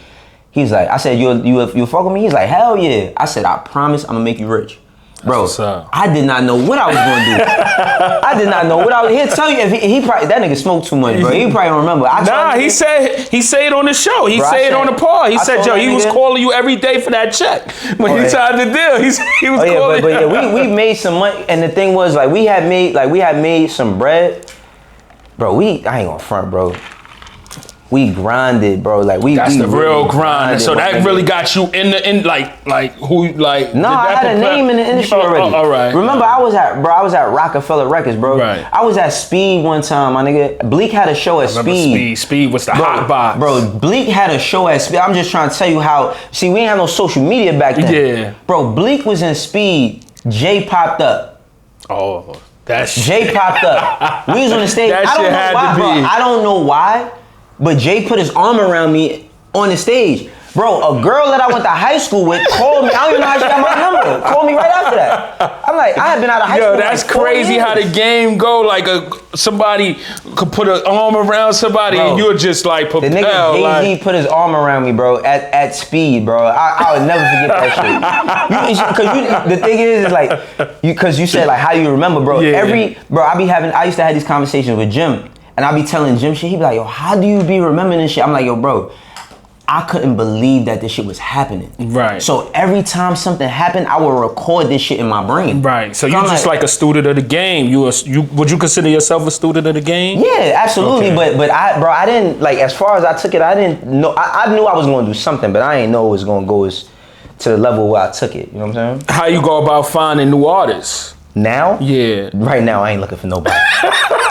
He's like, I said, you fuck with me? He's like, hell yeah. I said, I promise I'm gonna make you rich. Bro, I did not know what I was gonna do. I did not know what I was. He'll tell you if he probably, that nigga smoked too much, bro. He probably don't remember. He said it on the show. He said it on the pod. He said, yo, he was calling you every day for that check. When he signed the deal, he was calling. But yeah, we made some money, and the thing was, like, we had made some bread. Bro, I ain't gonna front, bro. We grinded, bro. Like that's we the real grind. So that nigga. really got you in who like. No, I had a name in the industry already. All right. Remember, I was at Rockefeller Records, bro. Right. I was at Speed one time, my nigga. Bleak had a show at Speed. Speed was the hot box. Bro, Bleak had a show at Speed. I'm just trying to tell you how. See, we ain't have no social media back then. Yeah. Bro, Bleak was in Speed. Jay popped up. Oh, that shit. Jay popped up. We was on the stage. That shit had to be. Bro. I don't know why. But Jay put his arm around me on the stage. Bro, a girl that I went to high school with called me. I don't even know how she got my number. Called me right after that. I'm like, I had been out of high school. Yo, that's like 4 crazy years. how the game go. Like somebody could put an arm around somebody, bro, and you're just like propelled. The nigga Jay-Z put his arm around me, bro, at Speed, bro. I would never forget that shit. The thing is like, because you said like how you remember, bro. Yeah. I used to have these conversations with Jim. And I be telling Jim shit, he be like, yo, how do you be remembering this shit? I'm like, yo, bro, I couldn't believe that this shit was happening. Right. So every time something happened, I would record this shit in my brain. Right. So you're just like a student of the game. Would you consider yourself a student of the game? Yeah, absolutely. Okay. But I didn't, like, as far as I took it, I didn't know. I knew I was going to do something, but I didn't know it was going to go to the level where I took it. You know what I'm saying? How you go about finding new artists? Now? Yeah. Right now, I ain't looking for nobody.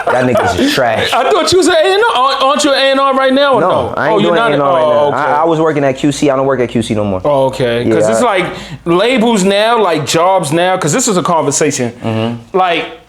That niggas is trash. I thought you was an A&R. Aren't you an A&R right now or no? I ain't doing A&R right now. Okay. I was working at QC. I don't work at QC no more. Oh, okay. Because it's like labels now, like jobs now, because this is a conversation. Mm-hmm. Like,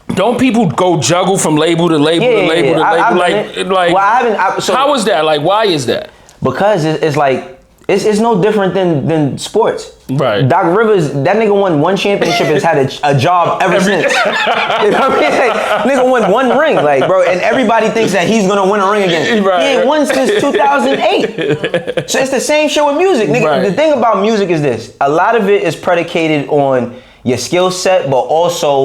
don't people go juggle from label to label to label to label? Like, well, I haven't. How is that? Like, why is that? Because it's like, it's no different than sports. Right. Doc Rivers, that nigga won one championship and has had a job ever since. You know what I mean? Like, nigga won one ring, like, bro, and everybody thinks that he's gonna win a ring again. Right. He ain't won since 2008. So it's the same shit with music. Nigga, right. The thing about music is this. A lot of it is predicated on your skill set, but also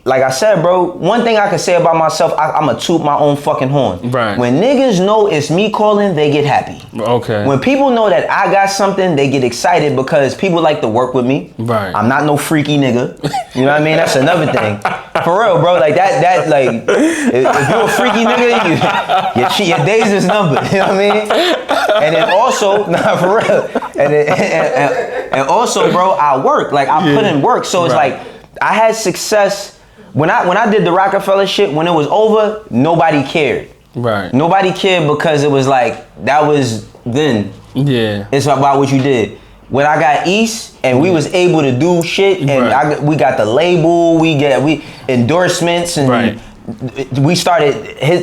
like I said, bro, one thing I can say about myself, I'm a toot my own fucking horn. Right. When niggas know it's me calling, they get happy. Okay. When people know that I got something, they get excited because people like to work with me. Right. I'm not no freaky nigga. You know what I mean? That's another thing. For real, bro. Like that like, if you a freaky nigga, your days is numbered. You know what I mean? And then also, nah, for real. And also, bro, I work. Like, I put in work. So it's like, I had success. When I did the Rockefeller shit, when it was over, nobody cared. Right. Nobody cared because it was like, that was then. Yeah. It's about what you did. When I got East and we was able to do shit and we got the label, we endorsements and we started,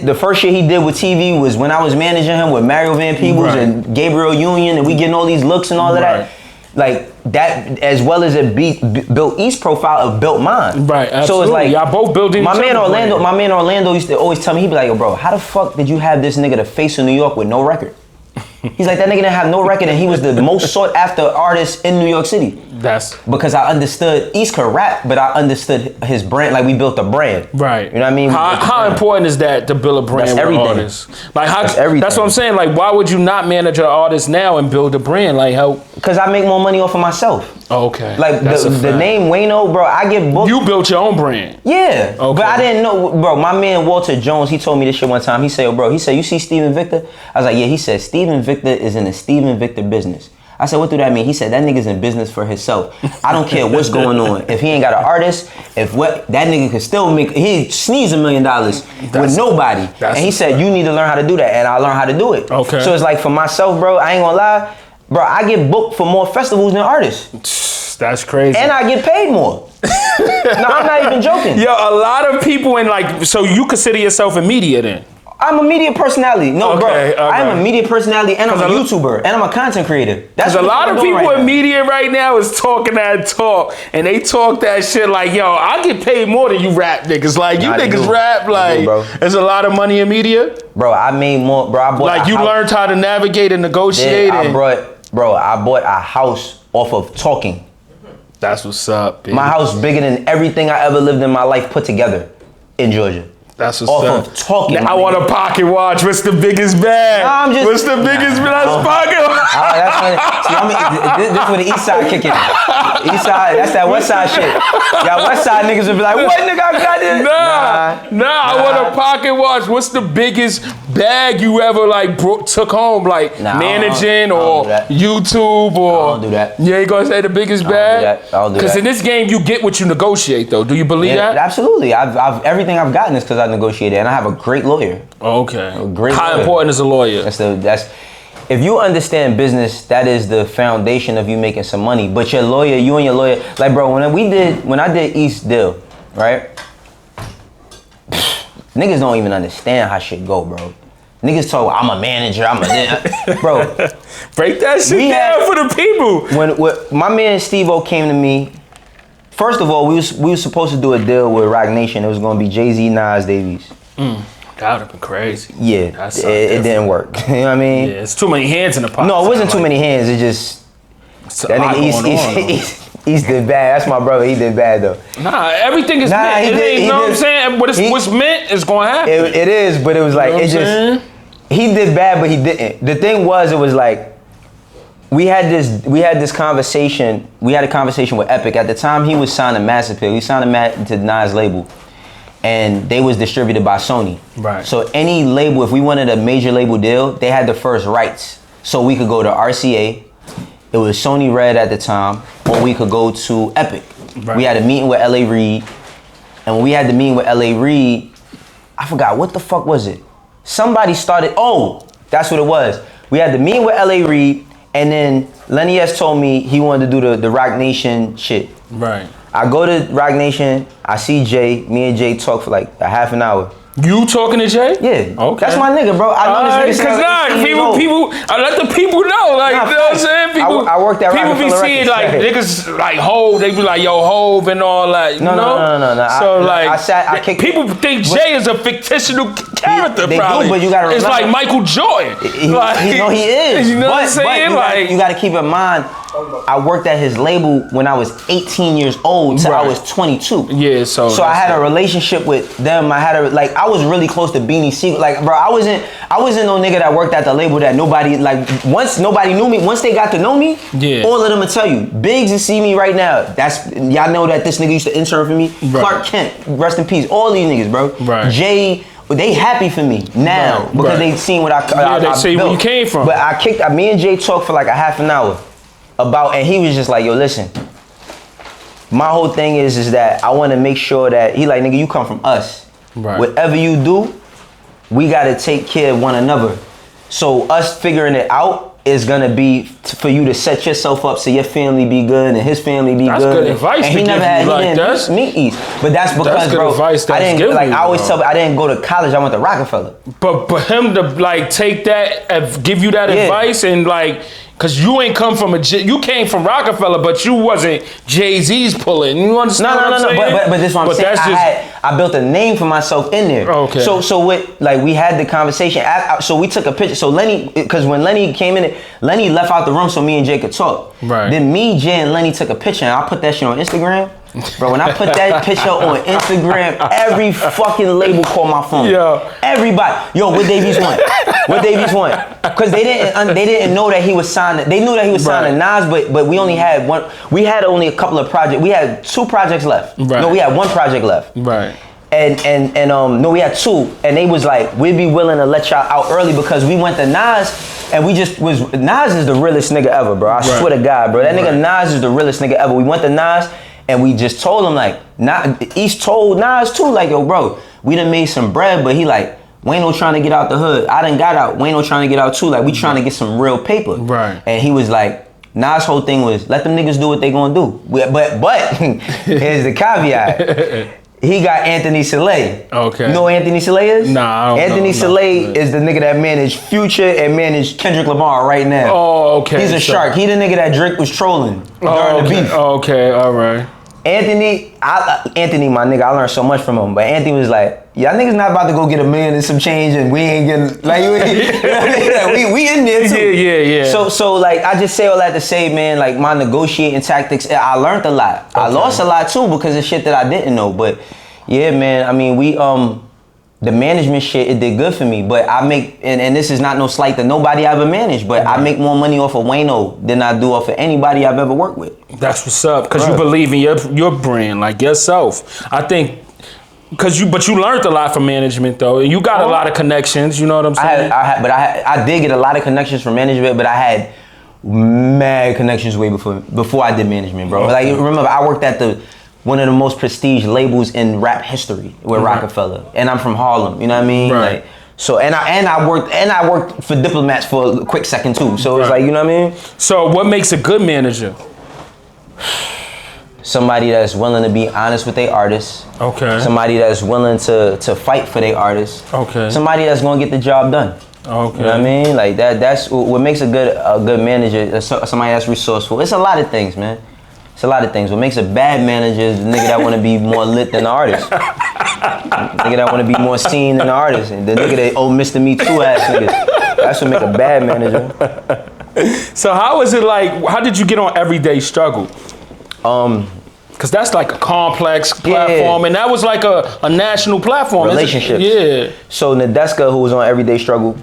the first shit he did with TV was when I was managing him with Mario Van Peebles and Gabriel Union and we getting all these looks and all of that. Like, that as well as it built East's profile, it built mine. Right, absolutely. So it's like y'all both building my man Orlando used to always tell me, he'd be like, yo, bro, how the fuck did you have this nigga the face of New York with no record? He's like, that nigga didn't have no record and he was the most sought after artist in New York City. That's because I understood East could rap, but I understood his brand. Like we built a brand. Right. You know what I mean? How important is that to build a brand That's with everything. artists? Like how, That's everything. That's what I'm saying. Like why would you not manage an artist now and build a brand? Like how? Because I make more money off of myself. Okay. Like the name Wayno, bro, I get booked. You built your own brand. Yeah. Okay. But I didn't know, bro. My man Walter Jones, he told me this shit one time. He said, yo, bro, he said, you see Steven Victor? I was like, yeah. He said, Steven Victor is in the Steven Victor business. I said, what do that mean? He said, that nigga's in business for himself. I don't care what's going on. If he ain't got an artist, that nigga could still he sneeze $1 million with nobody. And he said, you need to learn how to do that. And I learned how to do it. Okay. So it's like for myself, bro, I ain't gonna lie. Bro, I get booked for more festivals than artists. That's crazy. And I get paid more. No, I'm not even joking. Yo, a lot of people so you consider yourself in media then? I'm a media personality. No, bro. I'm a media personality and I'm a YouTuber and I'm a content creator. That's a lot of people in media right now is talking that talk and they talk that shit like, yo, I get paid more than you rap niggas. Like, you niggas rap like, there's a lot of money in media? Bro, I made more, bro. I bought like, you learned how to navigate and negotiate. Yeah, I bought a house off of talking. That's what's up, baby. My house bigger than everything I ever lived in my life put together in Georgia. That's what's off up. Of talking. Now, I want a pocket watch. What's the biggest bag? Nah, what's the biggest pocket watch? That's funny. See, this is where the East Side kick in. East Side, that's that West Side shit. Y'all West Side niggas would be like, what nigga I got this? Nah, I want a pocket watch. What's the biggest bag you ever like took home? Like managing or YouTube or? I don't do that. You ain't gonna say the biggest bag? I don't do that. Because in this game, you get what you negotiate though. Do you believe that? Absolutely. Everything I've gotten is because I negotiated, and I have a great lawyer. Okay. How important is a lawyer? If you understand business, that is the foundation of you making some money. But your lawyer, you and your lawyer, like bro, when I did East Deal, right? Niggas don't even understand how shit go, bro. Niggas talk, I'm a manager, bro. Break that shit down for the people. When my man Steve-O came to me, first of all, we was supposed to do a deal with Roc Nation. It was gonna be Jay-Z, Nas, Davies. That would have been crazy. Yeah, it didn't work. You know what I mean? Yeah, it's too many hands in the pot. No, it wasn't too many hands. It just that nigga East did bad. That's my brother. He did bad though. Nah, everything is meant. You know what I'm saying? What's meant is gonna happen. It is, but it was like he did bad, but he didn't. The thing was, it was like we had this conversation. We had a conversation with Epic at the time. He was signing Mass Appeal. He signed to Nas label. And they was distributed by Sony. Right. So any label, if we wanted a major label deal, they had the first rights. So we could go to RCA. It was Sony Red at the time, or we could go to Epic. Right. We had a meeting with L.A. Reid. And when we had the meeting with L.A. Reid, I forgot, what the fuck was it? Somebody started, that's what it was. We had the meeting with L.A. Reid, and then Lenny S told me he wanted to do the Roc Nation shit. Right. I go to Roc Nation, I see Jay, me and Jay talk for like a half an hour. You talking to Jay? Yeah. Okay. That's my nigga, bro. I know this nigga. Cause people, I let the people know, like, you know what I'm saying? People, I worked at people Rockefeller be seeing like niggas like Hove, they be like, yo, Hove and all that. You know? No. So people think Jay is a fictional character, they probably. Do, but you gotta it's like Michael Jordan. He is. You know what I'm saying? You gotta keep in mind, I worked at his label when I was 18 years old till I was 22. Yeah, so I had a relationship with them. I was really close to Beanie Siegel. Like, bro, I wasn't no nigga that worked at the label that nobody, like, once nobody knew me, once they got to know me, all of them will tell you. Biggs and see me right now. Y'all know that this nigga used to intern for me. Right. Clark Kent, rest in peace. All these niggas, bro. Right. Jay, they happy for me now because they seen what I see where you came from. But me and Jay talked for like a half an hour and he was just like, yo, listen, my whole thing is that I want to make sure that he like, nigga, you come from us. Right. Whatever you do, we got to take care of one another. So us figuring it out is going to be for you to set yourself up so your family be good and his family be good. That's good advice. And he never had meet East. But that's because, bro, I didn't go to college. I went to Rockefeller. But for him to like take that, give you that advice and like Cause you ain't come from you came from Rockefeller, but you wasn't Jay-Z's pulling. You understand what I'm saying? But this is what I'm saying. I built a name for myself in there. Okay. So what, like we had the conversation. So we took a picture. So Lenny, because when Lenny came in, Lenny left out the room so me and Jay could talk. Right. Then me, Jay, and Lenny took a picture, and I put that shit on Instagram. Bro, when I put that picture on Instagram, every fucking label called my phone. Yo. Everybody. Yo, what Davies want? What Davies want? Because they didn't know that he was signing. They knew that he was signing Nas, but we only had one. We had only a couple of projects. We had 2 projects left. Right. No, we had 1 project left. Right. And no, we had 2, and they was like, we'd be willing to let y'all out early because we went to Nas, and we just was, Nas is the realest nigga ever, bro. I swear to God, bro. That nigga Nas is the realest nigga ever. We went to Nas, and we just told him, like, East told Nas too, like, yo, bro, we done made some bread, but he like, Wayno trying to get out the hood. I done got out. Wayno trying to get out too. Like, we trying to get some real paper. Right. And he was like, Nas' whole thing was, let them niggas do what they gonna do. But here's the caveat. He got Anthony Saleh. Okay. You know who Anthony Saleh is? Nah, I don't know. Anthony Saleh is the nigga that managed Future and managed Kendrick Lamar right now. Oh, okay. He's a shark. He the nigga that Drake was trolling during the beef. Okay, all right. Anthony, my nigga, I learned so much from him. But Anthony was like, y'all niggas not about to go get $1 million and some change, and we ain't getting like we in there too. Yeah. So like I just say all that to say, man, like my negotiating tactics, I learned a lot. Okay. I lost a lot too because of shit that I didn't know. But yeah, man, I mean we the management shit, it did good for me. But I make and this is not no slight to nobody I ever managed, but I make more money off of Wayno than I do off of anybody I've ever worked with. That's what's up, because you believe in your brand, like yourself. I think because you learned a lot from management though. You got a lot of connections, you know what I'm saying? I did get a lot of connections from management, but I had mad connections way before I did management, bro. Like remember, I worked at one of the most prestige labels in rap history with Rockefeller, and I'm from Harlem. You know what I mean? Right. Like, so I worked for Diplomats for a quick second too. So it's like, you know what I mean? So what makes a good manager? Somebody that's willing to be honest with their artists. Okay. Somebody that's willing to fight for their artists. Okay. Somebody that's gonna get the job done. Okay. You know what I mean? Like that's what makes a good manager. Somebody that's resourceful. It's a lot of things, man. It's a lot of things. What makes a bad manager is the nigga that want to be more lit than the artist. Nigga that want to be more seen than the artist. And the nigga that, Mr. Me Too ass niggas. That's what make a bad manager. So how is it like, how did you get on Everyday Struggle? Because that's like a complex platform, and that was like a national platform. Relationships. Yeah. So Nadeska, who was on Everyday Struggle,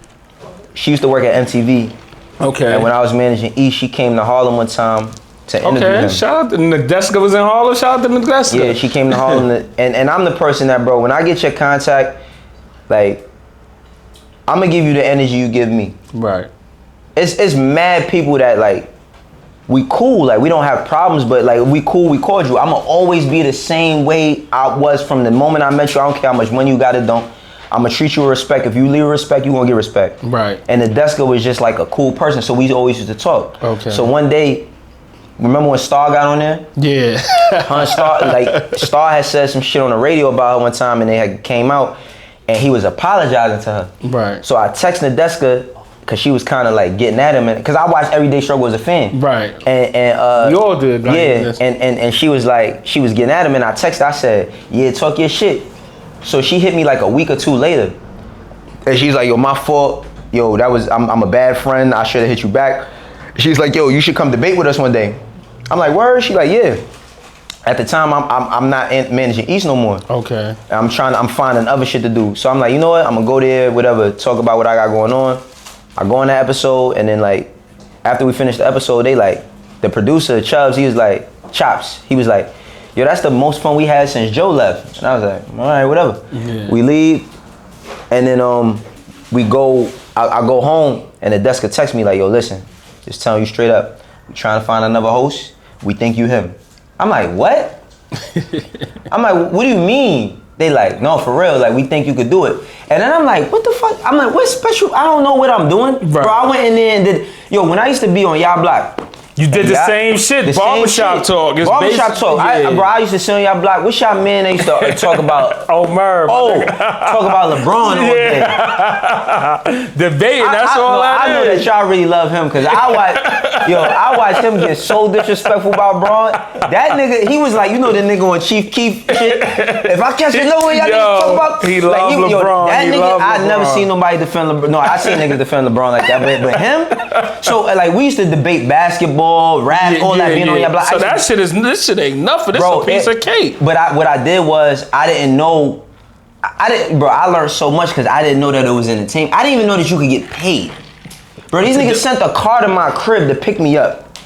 she used to work at MTV. Okay. And when I was managing E, she came to Harlem one time to interview him. Shout out to Nadeska was in Harlem. Shout out to Nadeska. Yeah, she came to Harlem, and I'm the person that, bro, when I get your contact, like, I'm gonna give you the energy you give me. Right. It's mad people that like, we cool, like we don't have problems, but like we cool, we cordial. I'ma always be the same way I was from the moment I met you. I don't care how much money you got, don't. I'ma treat you with respect. If you leave respect, you gonna get respect. Right. And Nadeska was just like a cool person, so we always used to talk. Okay. So one day, remember when Star got on there? Yeah. Star had said some shit on the radio about her one time, and they had came out, and he was apologizing to her. Right. So I texted Nadeska, because she was kind of like getting at him, because I watched Everyday Struggle as a fan. Right. And we all did. Right? Yeah. And she was like, she was getting at him, and I texted, I said, yeah, talk your shit. So she hit me like a week or two later, and she's like, yo, my fault. Yo, I'm a bad friend. I should have hit you back. She's like, yo, you should come debate with us one day. I'm like, word? She like, yeah. At the time, I'm not managing East no more. Okay. I'm finding other shit to do. So I'm like, you know what? I'm gonna go there, whatever, talk about what I got going on. I go on that episode, and then like, after we finished the episode, they like, the producer, Chubbs, he was like, Chops, he was like, yo, that's the most fun we had since Joe left. And I was like, all right, whatever. Yeah. We leave, and then we go, I go home, and the desk text me like, yo, listen, just telling you straight up, we trying to find another host, we think you him. I'm like, what? I'm like, what do you mean? They like, no, for real, like, we think you could do it. And then I'm like, what the fuck? I'm like, what's special? I don't know what I'm doing. Right. Bro, I went in there and did, when I used to be on Y'all Block, You did the same shit. Barbershop talk. Barbershop talk. Bro, I used to sit on y'all block. What's y'all man they used to talk about? Oh, Merv. Talk about LeBron all day. Debating, that's all I know that y'all really love him because I watched him get so disrespectful about Braun. That nigga, he was like, you know the nigga on Chief Keef shit? If I catch it, know what y'all niggas talk about? He loved LeBron. That nigga, I never seen nobody defend LeBron. No, I seen niggas defend LeBron like that, but him? So, like, we used to debate basketball, rap, all that being on your block. So this shit ain't nothing. This is a piece of cake. But what I did was, I didn't know. I learned so much because I didn't know that it was entertainment. I didn't even know that you could get paid. Bro, these niggas sent a car to my crib to pick me up.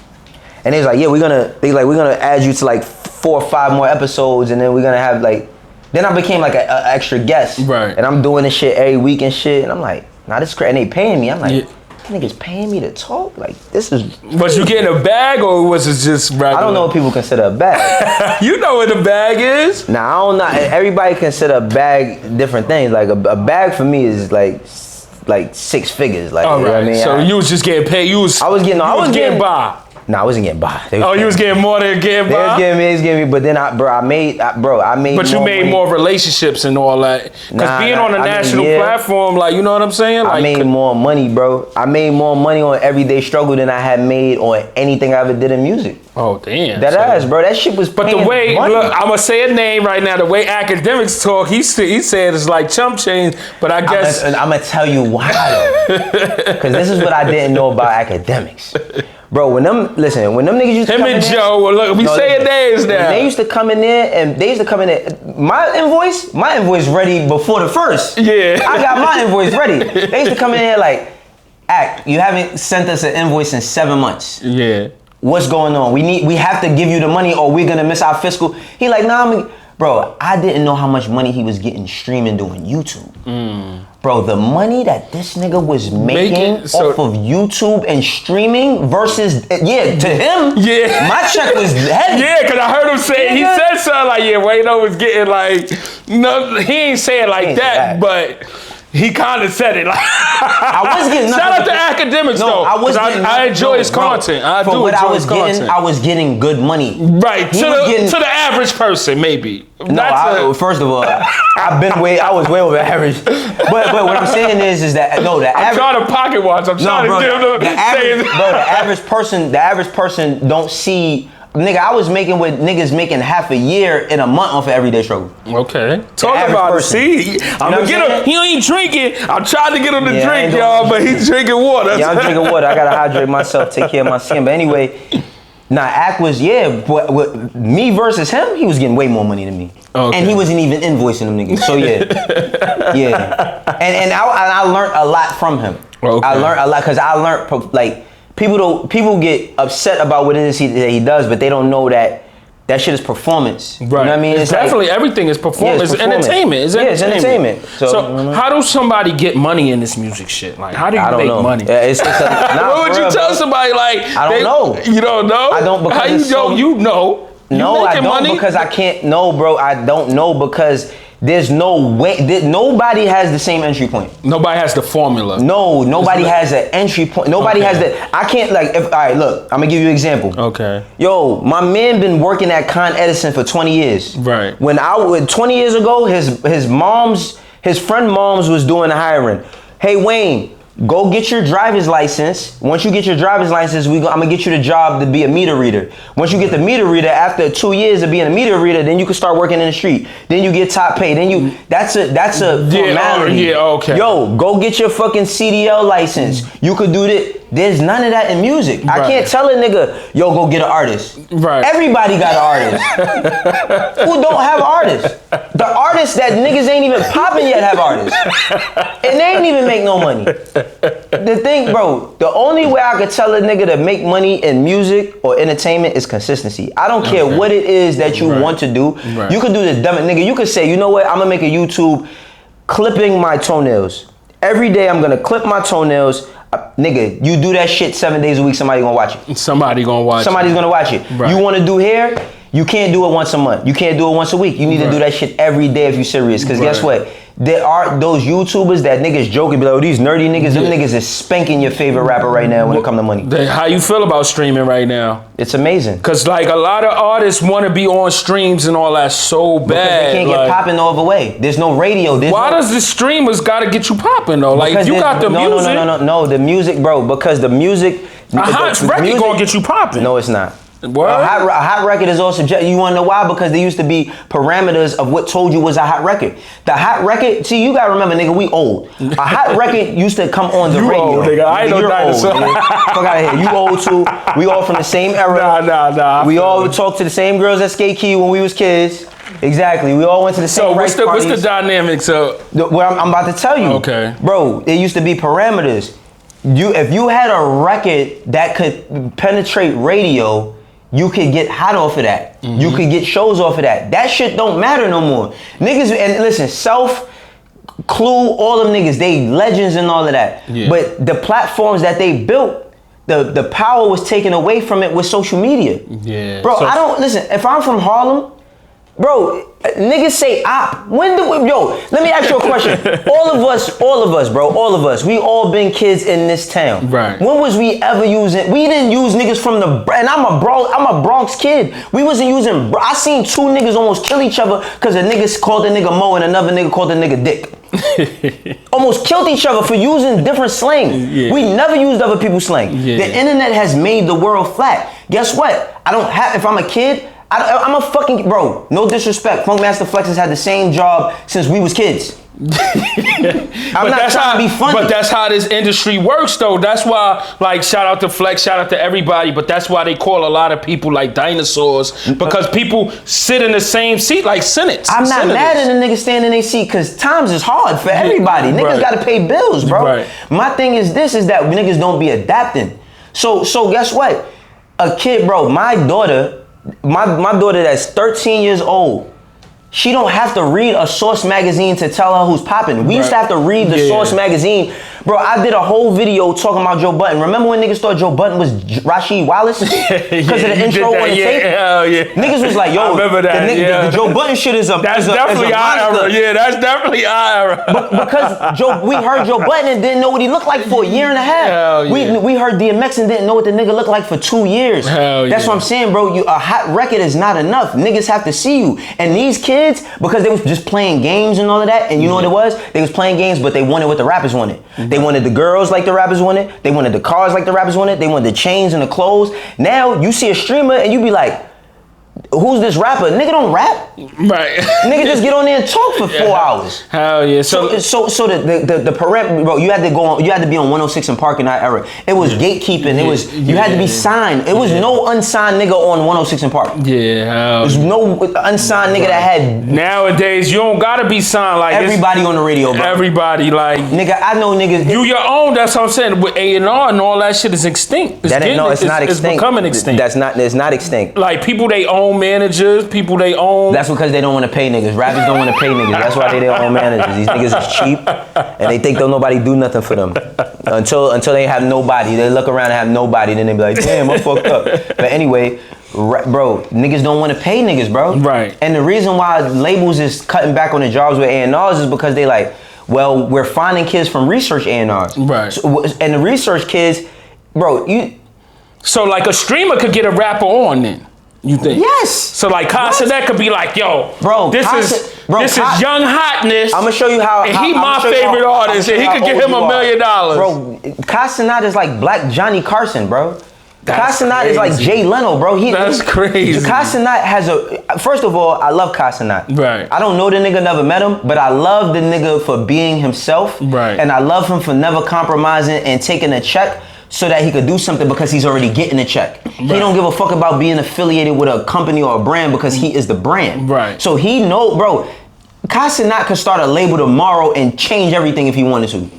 And they was like, yeah, we're gonna add you to like 4 or 5 more episodes, and then we're gonna have like, then I became like an extra guest. Right. And I'm doing this shit every week and shit, and I'm like, nah, this is crazy. And they paying me. I'm like, niggas paying me to talk? Like, this is... Was you getting a bag or was it just regular? I don't know what people consider a bag. You know what a bag is? Nah, I don't know. Everybody consider a bag different things. Like, a bag for me is like 6 figures. Like, all right. You know what I mean? So you was just getting paid. I was getting by. Nah, I wasn't getting by. You was getting more than getting by? They was giving me, but then I made But you made more relationships and all that. Because being on a national platform, like, you know what I'm saying? Like, I made more money, bro. I made more money on Everyday Struggle than I had made on anything I ever did in music. Oh, damn. That ass, bro. That shit was But the way, look, I'm going to say a name right now. The way academics talk, he said it's like chump change, but I guess... I'm going to tell you why, though. Because this is what I didn't know about academics. Bro, when them niggas used to come in there... Him and Joe, look, we saying names now. They used to come in there, my invoice ready before the first. Yeah. I got my invoice ready. They used to come in there like, Act, you haven't sent us an invoice in 7 months. Yeah. What's going on? We have to give you the money or we're gonna miss our fiscal. He like, nah, bro, I didn't know how much money he was getting streaming doing YouTube. Bro, the money that this nigga was making off of YouTube and streaming versus, to him, my check was heavy. Yeah, because I heard him say, he said something like, Wayno was getting like, no, he ain't saying like that, but he kind of said it. Like, I was getting nothing. Shout out to academics though. I enjoy his content. I do enjoy his content. I was getting good money. Right, to the average person, maybe. No, first of all, I was way over average. But what I'm saying is that the average. I'm trying to pocket watch. I'm trying to give them the average person don't see. Nigga, I was making what niggas making half a year in a month off of Everyday Struggle. Okay. Talk about it. See, I'm gonna get him. He ain't drinking. I'm trying to get him to drink, y'all, but he's drinking water. Yeah, I'm drinking water. I gotta hydrate myself, take care of my skin. But anyway, Act was, but me versus him, he was getting way more money than me. Okay. And he wasn't even invoicing them niggas. So And I learned a lot from him. Okay. I learned a lot because I learned like. People get upset about what it is that he does, but they don't know that shit is performance. Right. You know what I mean? It's definitely like, everything is performance. It's entertainment. It's entertainment. So how do somebody get money in this music shit? Like, how do you make money? What would you tell somebody like? I don't know. You don't know? I don't because how you don't? You know? No, I don't because I can't. No, bro, I don't know because. There's no way. Nobody has the same entry point. Nobody has the formula. No, nobody has an entry point. Nobody has the. I can't like. All right, look. I'm gonna give you an example. Okay. Yo, my man been working at Con Edison for 20 years. Right. When 20 years ago, his friend moms was doing the hiring. Hey Wayne, go get your driver's license. Once you get your driver's license, I'm gonna get you the job to be a meter reader. Once you get the meter reader, after 2 years of being a meter reader, then you can start working in the street. Then you get top pay. Then that's a formality. Yeah, okay. Yo, go get your fucking CDL license. You could do this. There's none of that in music. Right. I can't tell a nigga, yo, go get an artist. Right. Everybody got an artist. Who don't have artists? The artists that niggas ain't even popping yet have artists. And they ain't even make no money. The thing, bro, the only way I could tell a nigga to make money in music or entertainment is consistency. I don't care what it is that you want to do. Right. You could do the dumb nigga. You could say, you know what, I'm gonna make a YouTube clipping my toenails. Every day I'm gonna clip my toenails. Nigga, you do that shit 7 days a week, somebody gonna watch it. Somebody's gonna watch it. Right. You wanna do hair? You can't do it once a month. You can't do it once a week. You need to do that shit every day if you're serious. Because guess what? there are those YouTubers that niggas joking, be like, oh, these nerdy niggas, them niggas is spanking your favorite rapper right now when it come to money. How you feel about streaming right now? It's amazing. Cause like a lot of artists want to be on streams and all that so bad. Because they can't get popping no other way. There's no radio. Why does the streamers gotta get you popping though? Like you got the music. No, the music, bro. Because the music. A hot record gonna get you popping. No, it's not. What? A hot record is all subjective. You wanna know why? Because there used to be parameters of what told you was a hot record. The hot record, see, you gotta remember, nigga, we old. A hot record used to come on the radio. Old, nigga. I ain't no dinosaur. Fuck out of here. You old too. We all from the same era. Nah. We all would talk to the same girls at Skate Key when we was kids. Exactly. We all went to the same what's the dynamics of? What I'm about to tell you. Okay. Bro, it used to be parameters. If you had a record that could penetrate radio, you could get hot off of that. Mm-hmm. You could get shows off of that. That shit don't matter no more. Niggas, and listen, Self, Clue, all them niggas, they legends and all of that. Yeah. But the platforms that they built, the power was taken away from it with social media. Yeah. Bro, I don't, listen, if I'm from Harlem, bro, niggas say op. Let me ask you a question. all of us, bro, we all been kids in this town. Right. When was we ever using, we didn't use niggas from the, and I'm a Bronx kid. We wasn't using, I seen two niggas almost kill each other because a nigga called a nigga Mo and another nigga called a nigga Dick. Almost killed each other for using different slang. Yeah. We never used other people's slang. Yeah. The internet has made the world flat. Guess what? If I'm a kid, I'm a fucking, bro, no disrespect. Funkmaster Flex has had the same job since we was kids. I'm not trying to be funny. But that's how this industry works though. That's why, like, shout out to Flex, shout out to everybody, but that's why they call a lot of people like dinosaurs, because people sit in the same seat like senates. I'm not mad at a nigga standing in their seat because times is hard for everybody. Niggas gotta pay bills, bro. Right. My thing is that niggas don't be adapting. So guess what? A kid, bro, my daughter that's 13 years old, she don't have to read a Source magazine to tell her who's popping. We used to have to read the Source magazine. Bro, I did a whole video talking about Joe Budden. Remember when niggas thought Joe Budden was Rasheed Wallace? Because of the intro on the tape? Hell yeah. Niggas was like, yo, I remember that, the Joe Budden shit is a That's definitely our era. Yeah, that's definitely our era. Because we heard Joe Budden and didn't know what he looked like for a year and a half. Hell yeah. We heard DMX and didn't know what the nigga looked like for 2 years. Hell that's what I'm saying, bro. A hot record is not enough. Niggas have to see you. And these kids, because they was just playing games and all of that, and you know what it was? They was playing games, but they wanted what the rappers wanted. Mm-hmm. They wanted the girls like the rappers wanted. They wanted the cars like the rappers wanted. They wanted the chains and the clothes. Now you see a streamer and you be like, who's this rapper? Nigga don't rap. Right. Nigga just get on there and talk for 4 hours. Hell yeah. So the parameter, bro, you had to be on 106 and Park in that era. It was gatekeeping. It was you had to be signed. It was no unsigned nigga on 106 and Park. Yeah. There's no unsigned nigga that had. Nowadays you don't gotta be signed like everybody on the radio, bro. Everybody like nigga. I know niggas. You your own. That's what I'm saying. With A&R and all that shit is extinct. It's not extinct. It's becoming extinct. It's not extinct. Like people they own managers, people they own. That's because they don't want to pay niggas. Rappers don't want to pay niggas. That's why they their own managers. These niggas is cheap, and they think don't nobody do nothing for them until they have nobody. They look around and have nobody, then they be like, damn, I'm fucked up. But anyway, bro, niggas don't want to pay niggas, bro. Right. And the reason why labels is cutting back on the jobs with A&Rs is because they like, well, we're finding kids from research A&Rs. Right. So, and the research kids, bro, So like a streamer could get a rapper on then. You think? Yes. So like Casanet could be like, yo, bro, this is young hotness. I'm gonna show you how. And he my favorite artist, and he could give him $1 million. Bro, Casanet is like Black Johnny Carson, bro. Casanet is like Jay Leno, bro. That's crazy. Casanet has first of all, I love Casanet. Right. I don't know the nigga, never met him, but I love the nigga for being himself. Right. And I love him for never compromising and taking a check so that he could do something because he's already getting a check. Right. He don't give a fuck about being affiliated with a company or a brand because he is the brand. Right. So he know, bro, Casanet could start a label tomorrow and change everything if he wanted to.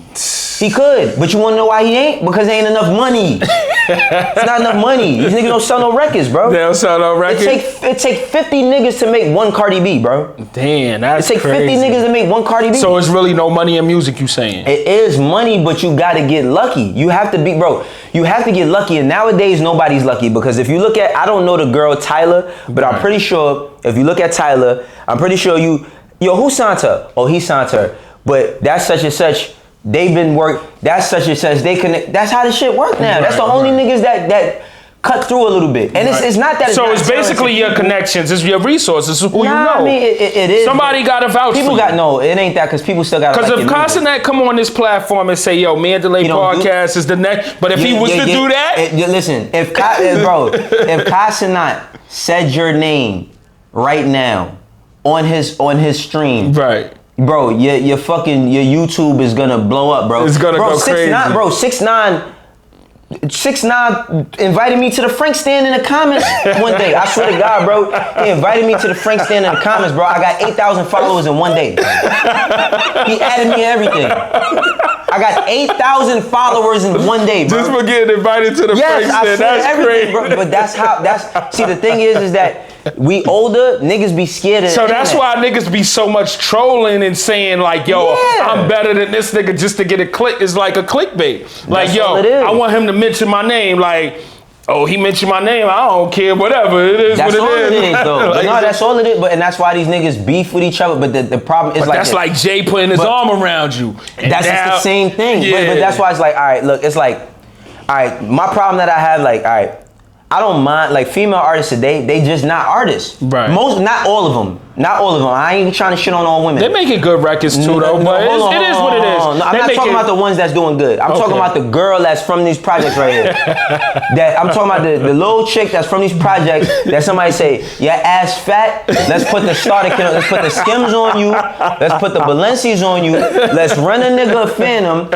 He could, but you want to know why he ain't? Because there ain't enough money. It's not enough money. These niggas don't sell no records, bro. They don't sell no records? It take 50 niggas to make one Cardi B, bro. Damn, that's crazy. It take 50 niggas to make one Cardi B. So it's really no money in music, you saying? It is money, but you gotta get lucky. You have to be, bro, you have to get lucky. And nowadays, nobody's lucky because if you look at, I don't know the girl Tyler, but I'm pretty sure if you look at Tyler, I'm pretty sure yo, who signed her? Oh, he signed her. But that's such and such. They've been that's such and such. They connect. That's how the shit work now. That's the only niggas that cut through a little bit. And it's not that. So it's basically your connections, it's your resources, it's who you know. I mean, it is. Somebody got to vouch people for you. No, it ain't that, because people still got to. Because if Casanet come on this platform and say, yo, Mandalay Podcast is the next, but if he was to do that. Listen, if Casanet said your name right now on his stream. Right. Bro, your YouTube is gonna blow up, bro. It's gonna go crazy. 6ix9ine invited me to the Frank stand in the comments one day. I swear to God, bro. He invited me to the Frank stand in the comments, bro. I got 8,000 followers in one day. He added me everything. I got 8,000 followers in one day, bro. Just for getting invited to the Frank stand. That's crazy. Bro. But see, the thing is that we older, niggas be scared of So that's why niggas be so much trolling and saying like, yo, I'm better than this nigga just to get a click. It's like a clickbait. Like, that's yo, I want him to mention my name. Like, oh, he mentioned my name. I don't care. Whatever. It is that's what it is. That's all it is, though. Like, no, that's all it is. And that's why these niggas beef with each other. But the problem is that's like Jay putting his arm around you. That's just the same thing. Yeah. But that's why it's like, all right, look, it's like, all right, my problem that I have, like, all right, I don't mind, like, female artists today, they just not artists. Right. Not all of them. Not all of them. I ain't trying to shit on all women. They're making good records too, though. But it is what it is. No, I'm not talking about the ones that's doing good. I'm talking about the girl that's from these projects right here. I'm talking about the little chick that's from these projects that somebody say, your ass fat, let's put the starter kit on, let's put the Skims on you, let's put the Balenci's on you, let's run a nigga a Phantom,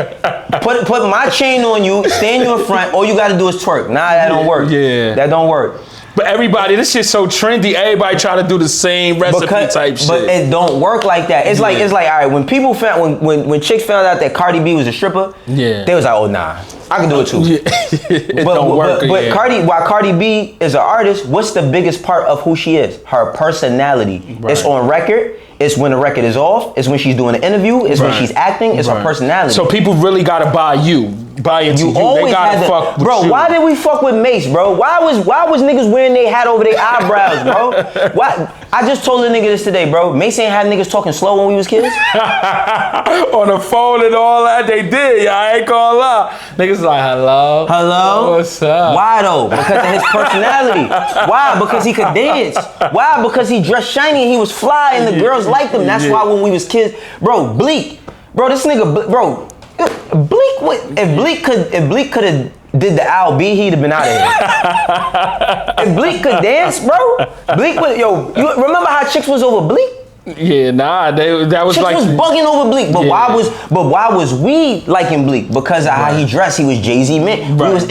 put my chain on you, stand you in front, all you gotta do is twerk. Nah, that don't work. Yeah. That don't work. But everybody, this shit's so trendy. Everybody try to do the same recipe type shit. But it don't work like that. It's like all right. When people found when chicks found out that Cardi B was a stripper, they was like, oh nah, I can do it too. It don't work. But while Cardi B is an artist, what's the biggest part of who she is? Her personality. Right. It's on record. It's when the record is off. It's when she's doing an interview. It's when she's acting. It's her personality. So people really gotta buy you. Buy into you. They gotta fuck with bro, you. why did we fuck with Mace, bro? Why was niggas wearing their hat over their eyebrows, bro? Why? I just told a nigga this today, bro. Mace ain't had niggas talking slow when we was kids. On the phone and all that, they did. Yeah, I ain't gonna lie. Niggas like, hello? Hello? What's up? Why though? Because of his personality. Why? Because he could dance. Why? Because he dressed shiny and he was fly and the girls liked him. That's why when we was kids, bro, Bleak. Bro, this nigga, bro, Bleak, if Bleak could have did the Al B, he'd have been out of here. If Bleak could dance, bro, Bleak would, you remember how chicks was over Bleak? Yeah, nah, that was chicks like was bugging over Bleak, but why was we liking Bleak? Because of how he dressed. He was Jay-Z man. Right. He was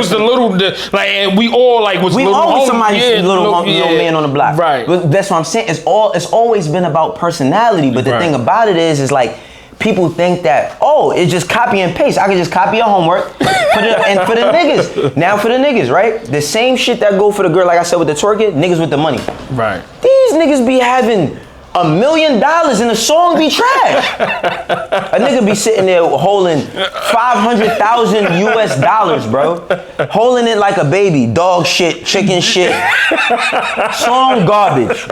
the little, and we all like was. We always somebody's little man on the block. Right. But that's what I'm saying. It's always been about personality. But the thing about it is like, people think that, it's just copy and paste. I can just copy your homework, put it, and for the niggas. Now for the niggas, right? The same shit that go for the girl, like I said with the twerking, niggas with the money. Right. These niggas be having $1 million and the song be trash. A nigga be sitting there holding $500,000 US, bro. Holding it like a baby. Dog shit, chicken shit. Song garbage.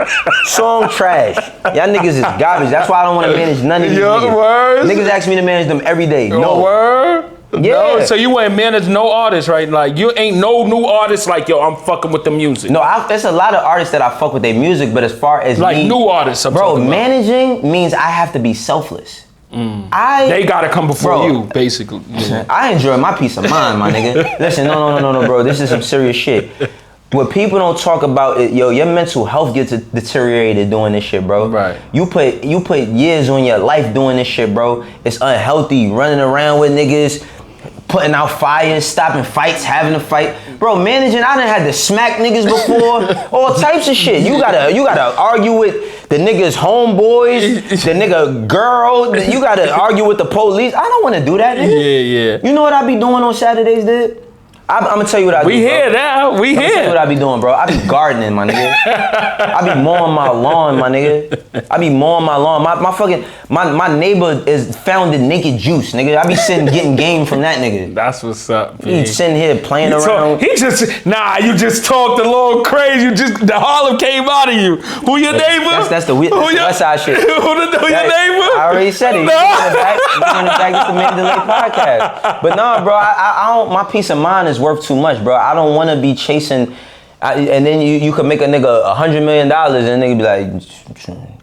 Song trash. Y'all niggas is garbage. That's why I don't want to manage none of these niggas. Words? Niggas ask me to manage them every day. No. Word? Yeah. No, so you ain't manage no artists, right? Like, you ain't no new artists like, yo, I'm fucking with the music. No, there's a lot of artists that I fuck with their music, but as far as like new artists, bro, managing means I have to be selfless. They gotta come before you, basically. Yeah. I enjoy my peace of mind, my nigga. Listen, no, bro. This is some serious shit. What people don't talk about is, your mental health gets deteriorated doing this shit, bro. Right. You put years on your life doing this shit, bro. It's unhealthy. Running around with niggas, putting out fires, stopping fights, having a fight. Bro, managing, I done had to smack niggas before. All types of shit. You gotta argue with the niggas' homeboys, the nigga girl. You gotta argue with the police. I don't wanna do that, nigga. Yeah. You know what I be doing on Saturdays, dude? I'm gonna tell you what I do. We here now. We here. Tell you what I be doing, bro. I be gardening, my nigga. I be mowing my lawn, my nigga. I be mowing my lawn. My neighbor is founded Naked Juice, nigga. I be sitting getting game from that nigga. That's what's up, He man. sitting here playing around. You just talked a little crazy. The Harlem came out of you. Who your neighbor? That's the West Side shit. Who your neighbor? I already said it. No. In the back, it's the Mandalay podcast. But no, bro, I don't. My peace of mind is worth too much, bro. I don't want to be chasing. And then you could make a nigga $100 million and a nigga be like,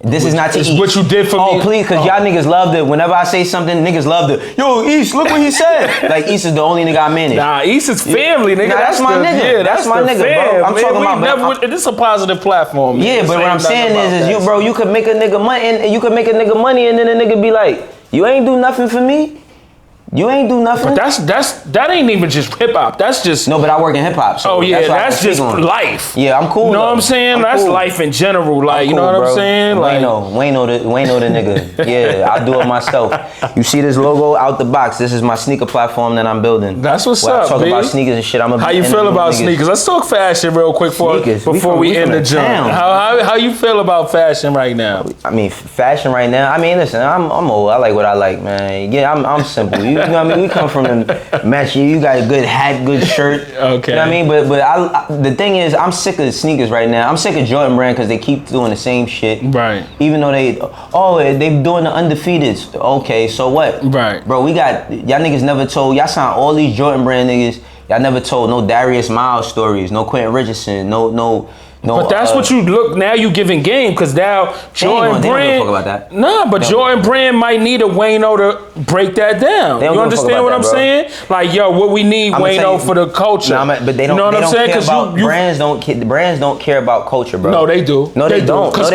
this is not to East. What you did for me. Oh, please, because y'all niggas love it. Whenever I say something, niggas love it. Yo, East, look what he said. Like, East is the only nigga I manage. Nah, East is family, nigga. Nah, that's my nigga. Yeah, that's my nigga, bro. I'm talking about. This is a positive platform. Man. Yeah, but what I'm saying is you could make a nigga money, and you could make a nigga money, and then a nigga be like, you ain't do nothing for me. You ain't do nothing. But that ain't even just hip hop. That's just no. But I work in hip hop. So that's just life. Yeah, I'm cool. You know what I'm saying? That's cool. Life in general. Like you know what I'm saying? Like Wayno the nigga. Yeah, I do it myself. You see this logo out the box? This is my sneaker platform that I'm building. That's what's up. I talk about sneakers and shit. How you feel about sneakers? Let's talk fashion real quick before we end the joint. How you feel about fashion right now? I mean, fashion right now. I mean, listen, I'm old. I like what I like, man. Yeah, I'm simple. You know what I mean? We come from the match. You got a good hat, good shirt. Okay. You know what I mean? But I the thing is, I'm sick of sneakers right now. I'm sick of Jordan Brand because they keep doing the same shit. Right. Even though they doing the undefeateds. Okay, so what? Right. Bro, y'all niggas never told, y'all signed all these Jordan Brand niggas. Y'all never told no Darius Miles stories, no Quentin Richardson, no. But that's what you look now. You giving game because now Jordan Brand. About that. Nah, but Jordan Brand might need a Wayno to break that down. You understand what I'm saying? Like, yo, what we need Wayno for the culture. But they don't. You know what I'm saying? Because brands don't care about culture, bro. No, they do. No, they don't. Because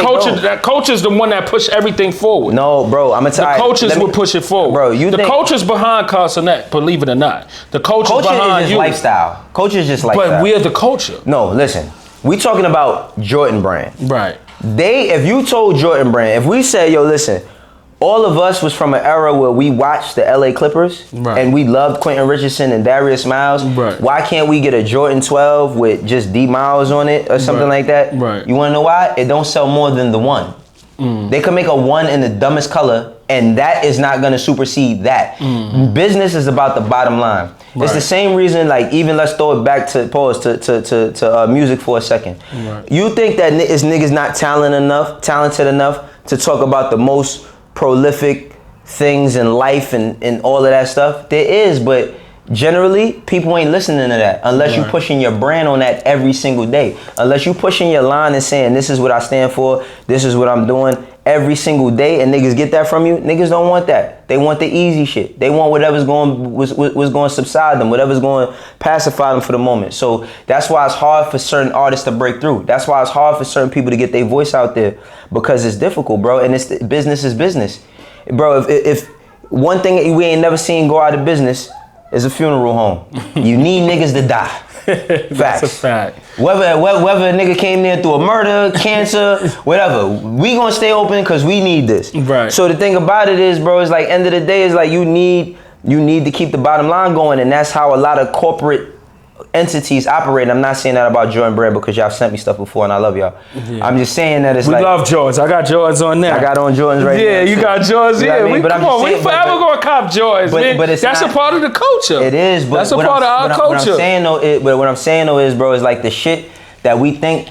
culture's the one that push everything forward. No, bro, I'm gonna tell you. The coaches will push it forward. Bro, the culture's behind Carsonet, believe it or not. The culture behind you. Lifestyle. Culture is just lifestyle. But we're the culture. No, listen. We talking about Jordan Brand. Right. If you told Jordan Brand, if we said, yo, listen, all of us was from an era where we watched the LA Clippers and we loved Quentin Richardson and Darius Miles. Right. Why can't we get a Jordan 12 with just D Miles on it or something like that? Right. You wanna know why? It don't sell more than the one. They could make a one in the dumbest color and that is not gonna supersede that. Business is about the bottom line. It's the same reason, like, even let's throw it back to music for a second. Right. You think that is niggas not talented enough to talk about the most prolific things in life and all of that stuff? There is, but generally, people ain't listening to that unless you pushing your brand on that every single day. Unless you pushing your line and saying, this is what I stand for, this is what I'm doing every single day, and niggas get that from you. Niggas don't want that. They want the easy shit. They want whatever's going to subside them, whatever's going to pacify them for the moment. So that's why it's hard for certain artists to break through. That's why it's hard for certain people to get their voice out there, because it's difficult, bro. And business is business, bro. If one thing we ain't never seen go out of business is a funeral home. You need niggas to die. Facts. That's a fact. Whether a nigga came there through a murder, cancer, whatever, we gonna stay open because we need this. Right. So the thing about it is, bro, is like end of the day is like you need to keep the bottom line going, and that's how a lot of corporate entities operate. I'm not saying that about Jordan Brand because y'all sent me stuff before and I love y'all. Yeah. I'm just saying that we love Jordans. I got Jordans on there. I got on Jordans right now. Yeah, you got Jordans. You know we forever gonna cop Jordans, man. But that's a part of the culture. It is, but that's a part of our culture. What I'm saying though is, bro, is like the shit that we think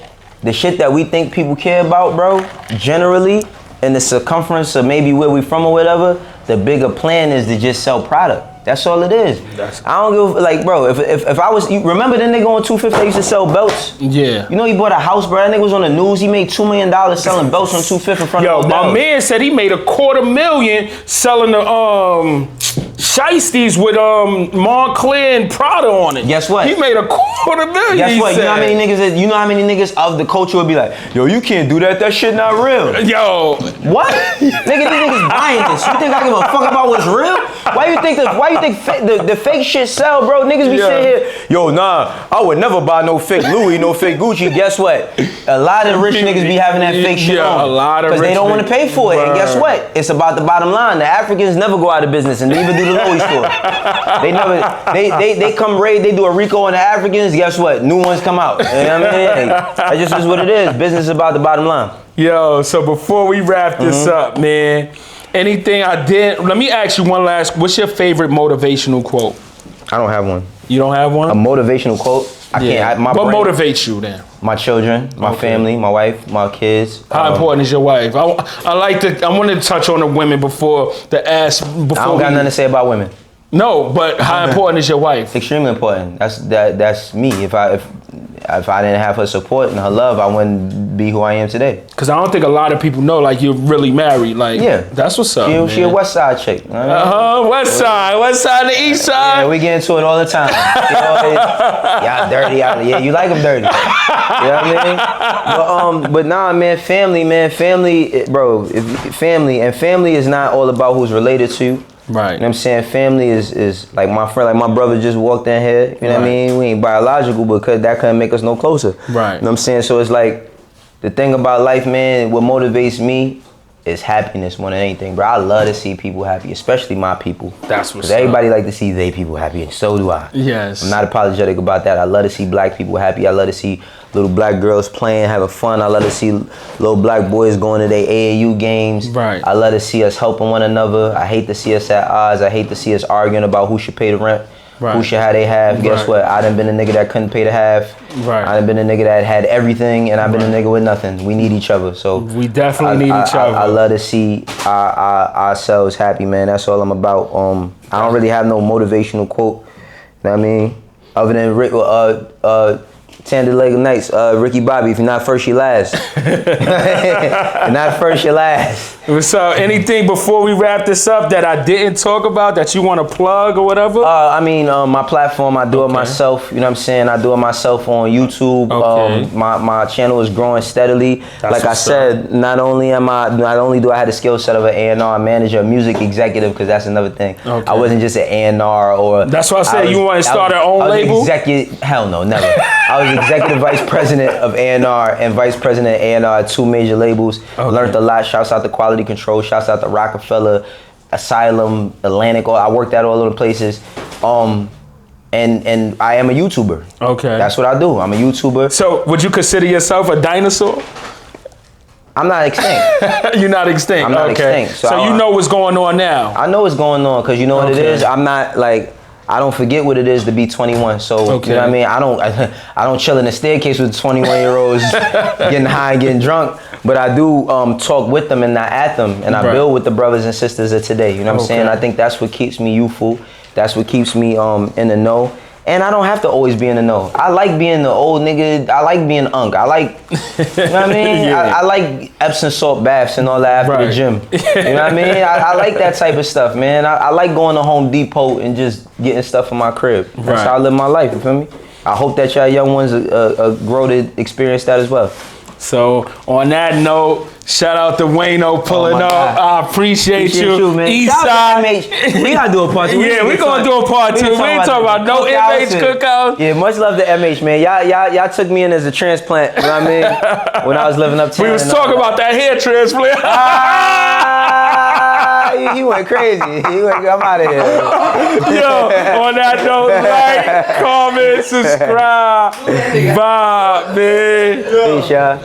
people care about, bro, generally in the circumference of maybe where we from or whatever, the bigger plan is to just sell product. That's all it is. I don't give like, bro. If I was, you remember that nigga on 250 that used to sell belts? Yeah. You know he bought a house, bro. That nigga was on the news. He made $2 million selling belts on 250 in front of the my man said he made $250,000 selling the shiesties with Montclair and Prada on it. Guess what? He made $250,000. Guess what? You know how many niggas of the culture would be like, yo, you can't do that. That shit not real. Yo. What? Nigga, these niggas buying this. You think I give a fuck about what's real? Why you think the fake shit sell, bro? Niggas be sitting here, yo, nah, I would never buy no fake Louis, no fake Gucci. Guess what? A lot of rich niggas be having that fake shit on. A lot of because they don't want to pay for it. And guess what? It's about the bottom line. The Africans never go out of business and neither do the Louis store. They come raid, they do a Rico on the Africans. Guess what? New ones come out. You know what I mean? That just is what it is. Business is about the bottom line. Yo, so before we wrap this up, man, Anything I did. Let me ask you one last. What's your favorite motivational quote? I don't have one. You don't have one? A motivational quote? I can't. What motivates you then? My children, my family, my wife, my kids. How important is your wife? I want to touch on the women before the ass. I don't got nothing to say about women. No, but how important is your wife? Extremely important. That's me. If I didn't have her support and her love, I wouldn't be who I am today. Because I don't think a lot of people know, like, you're really married. Like, yeah, that's what's up. She a West Side chick. You know what I mean? West Side, the East Side. Yeah, we get into it all the time. Y'all dirty out there. Yeah, you like them dirty. You know what I mean? But nah, man, family, bro. Family is not all about who's related to you. Right. You know what I'm saying? Family is like my friend, like my brother just walked in here. You know what I mean? We ain't biological, but that couldn't make us no closer. Right. You know what I'm saying? So it's like, the thing about life, man, what motivates me is happiness more than anything, bro. I love to see people happy, especially my people. That's what's up. Everybody like to see they people happy, and so do I. Yes. I'm not apologetic about that. I love to see black people happy. I love to see little black girls playing, having fun. I love to see little black boys going to their AAU games. Right. I love to see us helping one another. I hate to see us at odds. I hate to see us arguing about who should pay the rent. Right. Who should have they half. Guess what? I done been a nigga that couldn't pay the half. Right. I done been a nigga that had everything, and I've been a nigga with nothing. We need each other. So we definitely need each other. I love to see ourselves happy, man. That's all I'm about. I don't really have no motivational quote. You know what I mean? Other than Talladega Nights, Ricky Bobby, if you're not first, you last. You're not first, you last. So anything before we wrap this up that I didn't talk about that you want to plug or whatever? My platform, I do it myself. You know what I'm saying? I do it myself on YouTube. Okay. My channel is growing steadily. Like I said, not only do I have the skill set of an A&R manager, a music executive, because that's another thing. Okay. I wasn't just an A&R or... That's why I said you want to start our own label? Hell no, never. I was executive vice president of A&R and vice president of A&R at 2 major labels. Okay. Learned a lot. Shouts out to Quality Control. Shouts out to Rockefeller, Asylum, Atlantic. I worked at all of the places. And I am a YouTuber. Okay. That's what I do. I'm a YouTuber. So would you consider yourself a dinosaur? I'm not extinct. You're not extinct. I'm not extinct. So you know what's going on now. I know what's going on because you know what it is. I'm not like... I don't forget what it is to be 21. So, you know what I mean? I don't chill in the staircase with 21-year-olds getting high and getting drunk. But I do talk with them and not at them. And I build with the brothers and sisters of today. You know what I'm saying? I think that's what keeps me youthful. That's what keeps me in the know. And I don't have to always be in the know. I like being the old nigga. I like being unk. I like, you know what I mean? I like Epsom salt baths and all that after the gym. You know what I mean? I like that type of stuff, man. I like going to Home Depot and just getting stuff in my crib. That's how I live my life, you feel me? I hope that y'all young ones grow to experience that as well. So on that note, shout out to Wayno pulling up. I appreciate you. Man. East Side. We gotta do a part 2. Yeah, we gonna do a part 2. We ain't talking about no MH cookouts. Yeah, much love to MH, man. Y'all took me in as a transplant, you know what I mean? When I was living uptown. We was talking about that hair transplant. He went crazy. I'm out of here. Yo, on that note, like, comment, subscribe, vibe, man. Peace, y'all.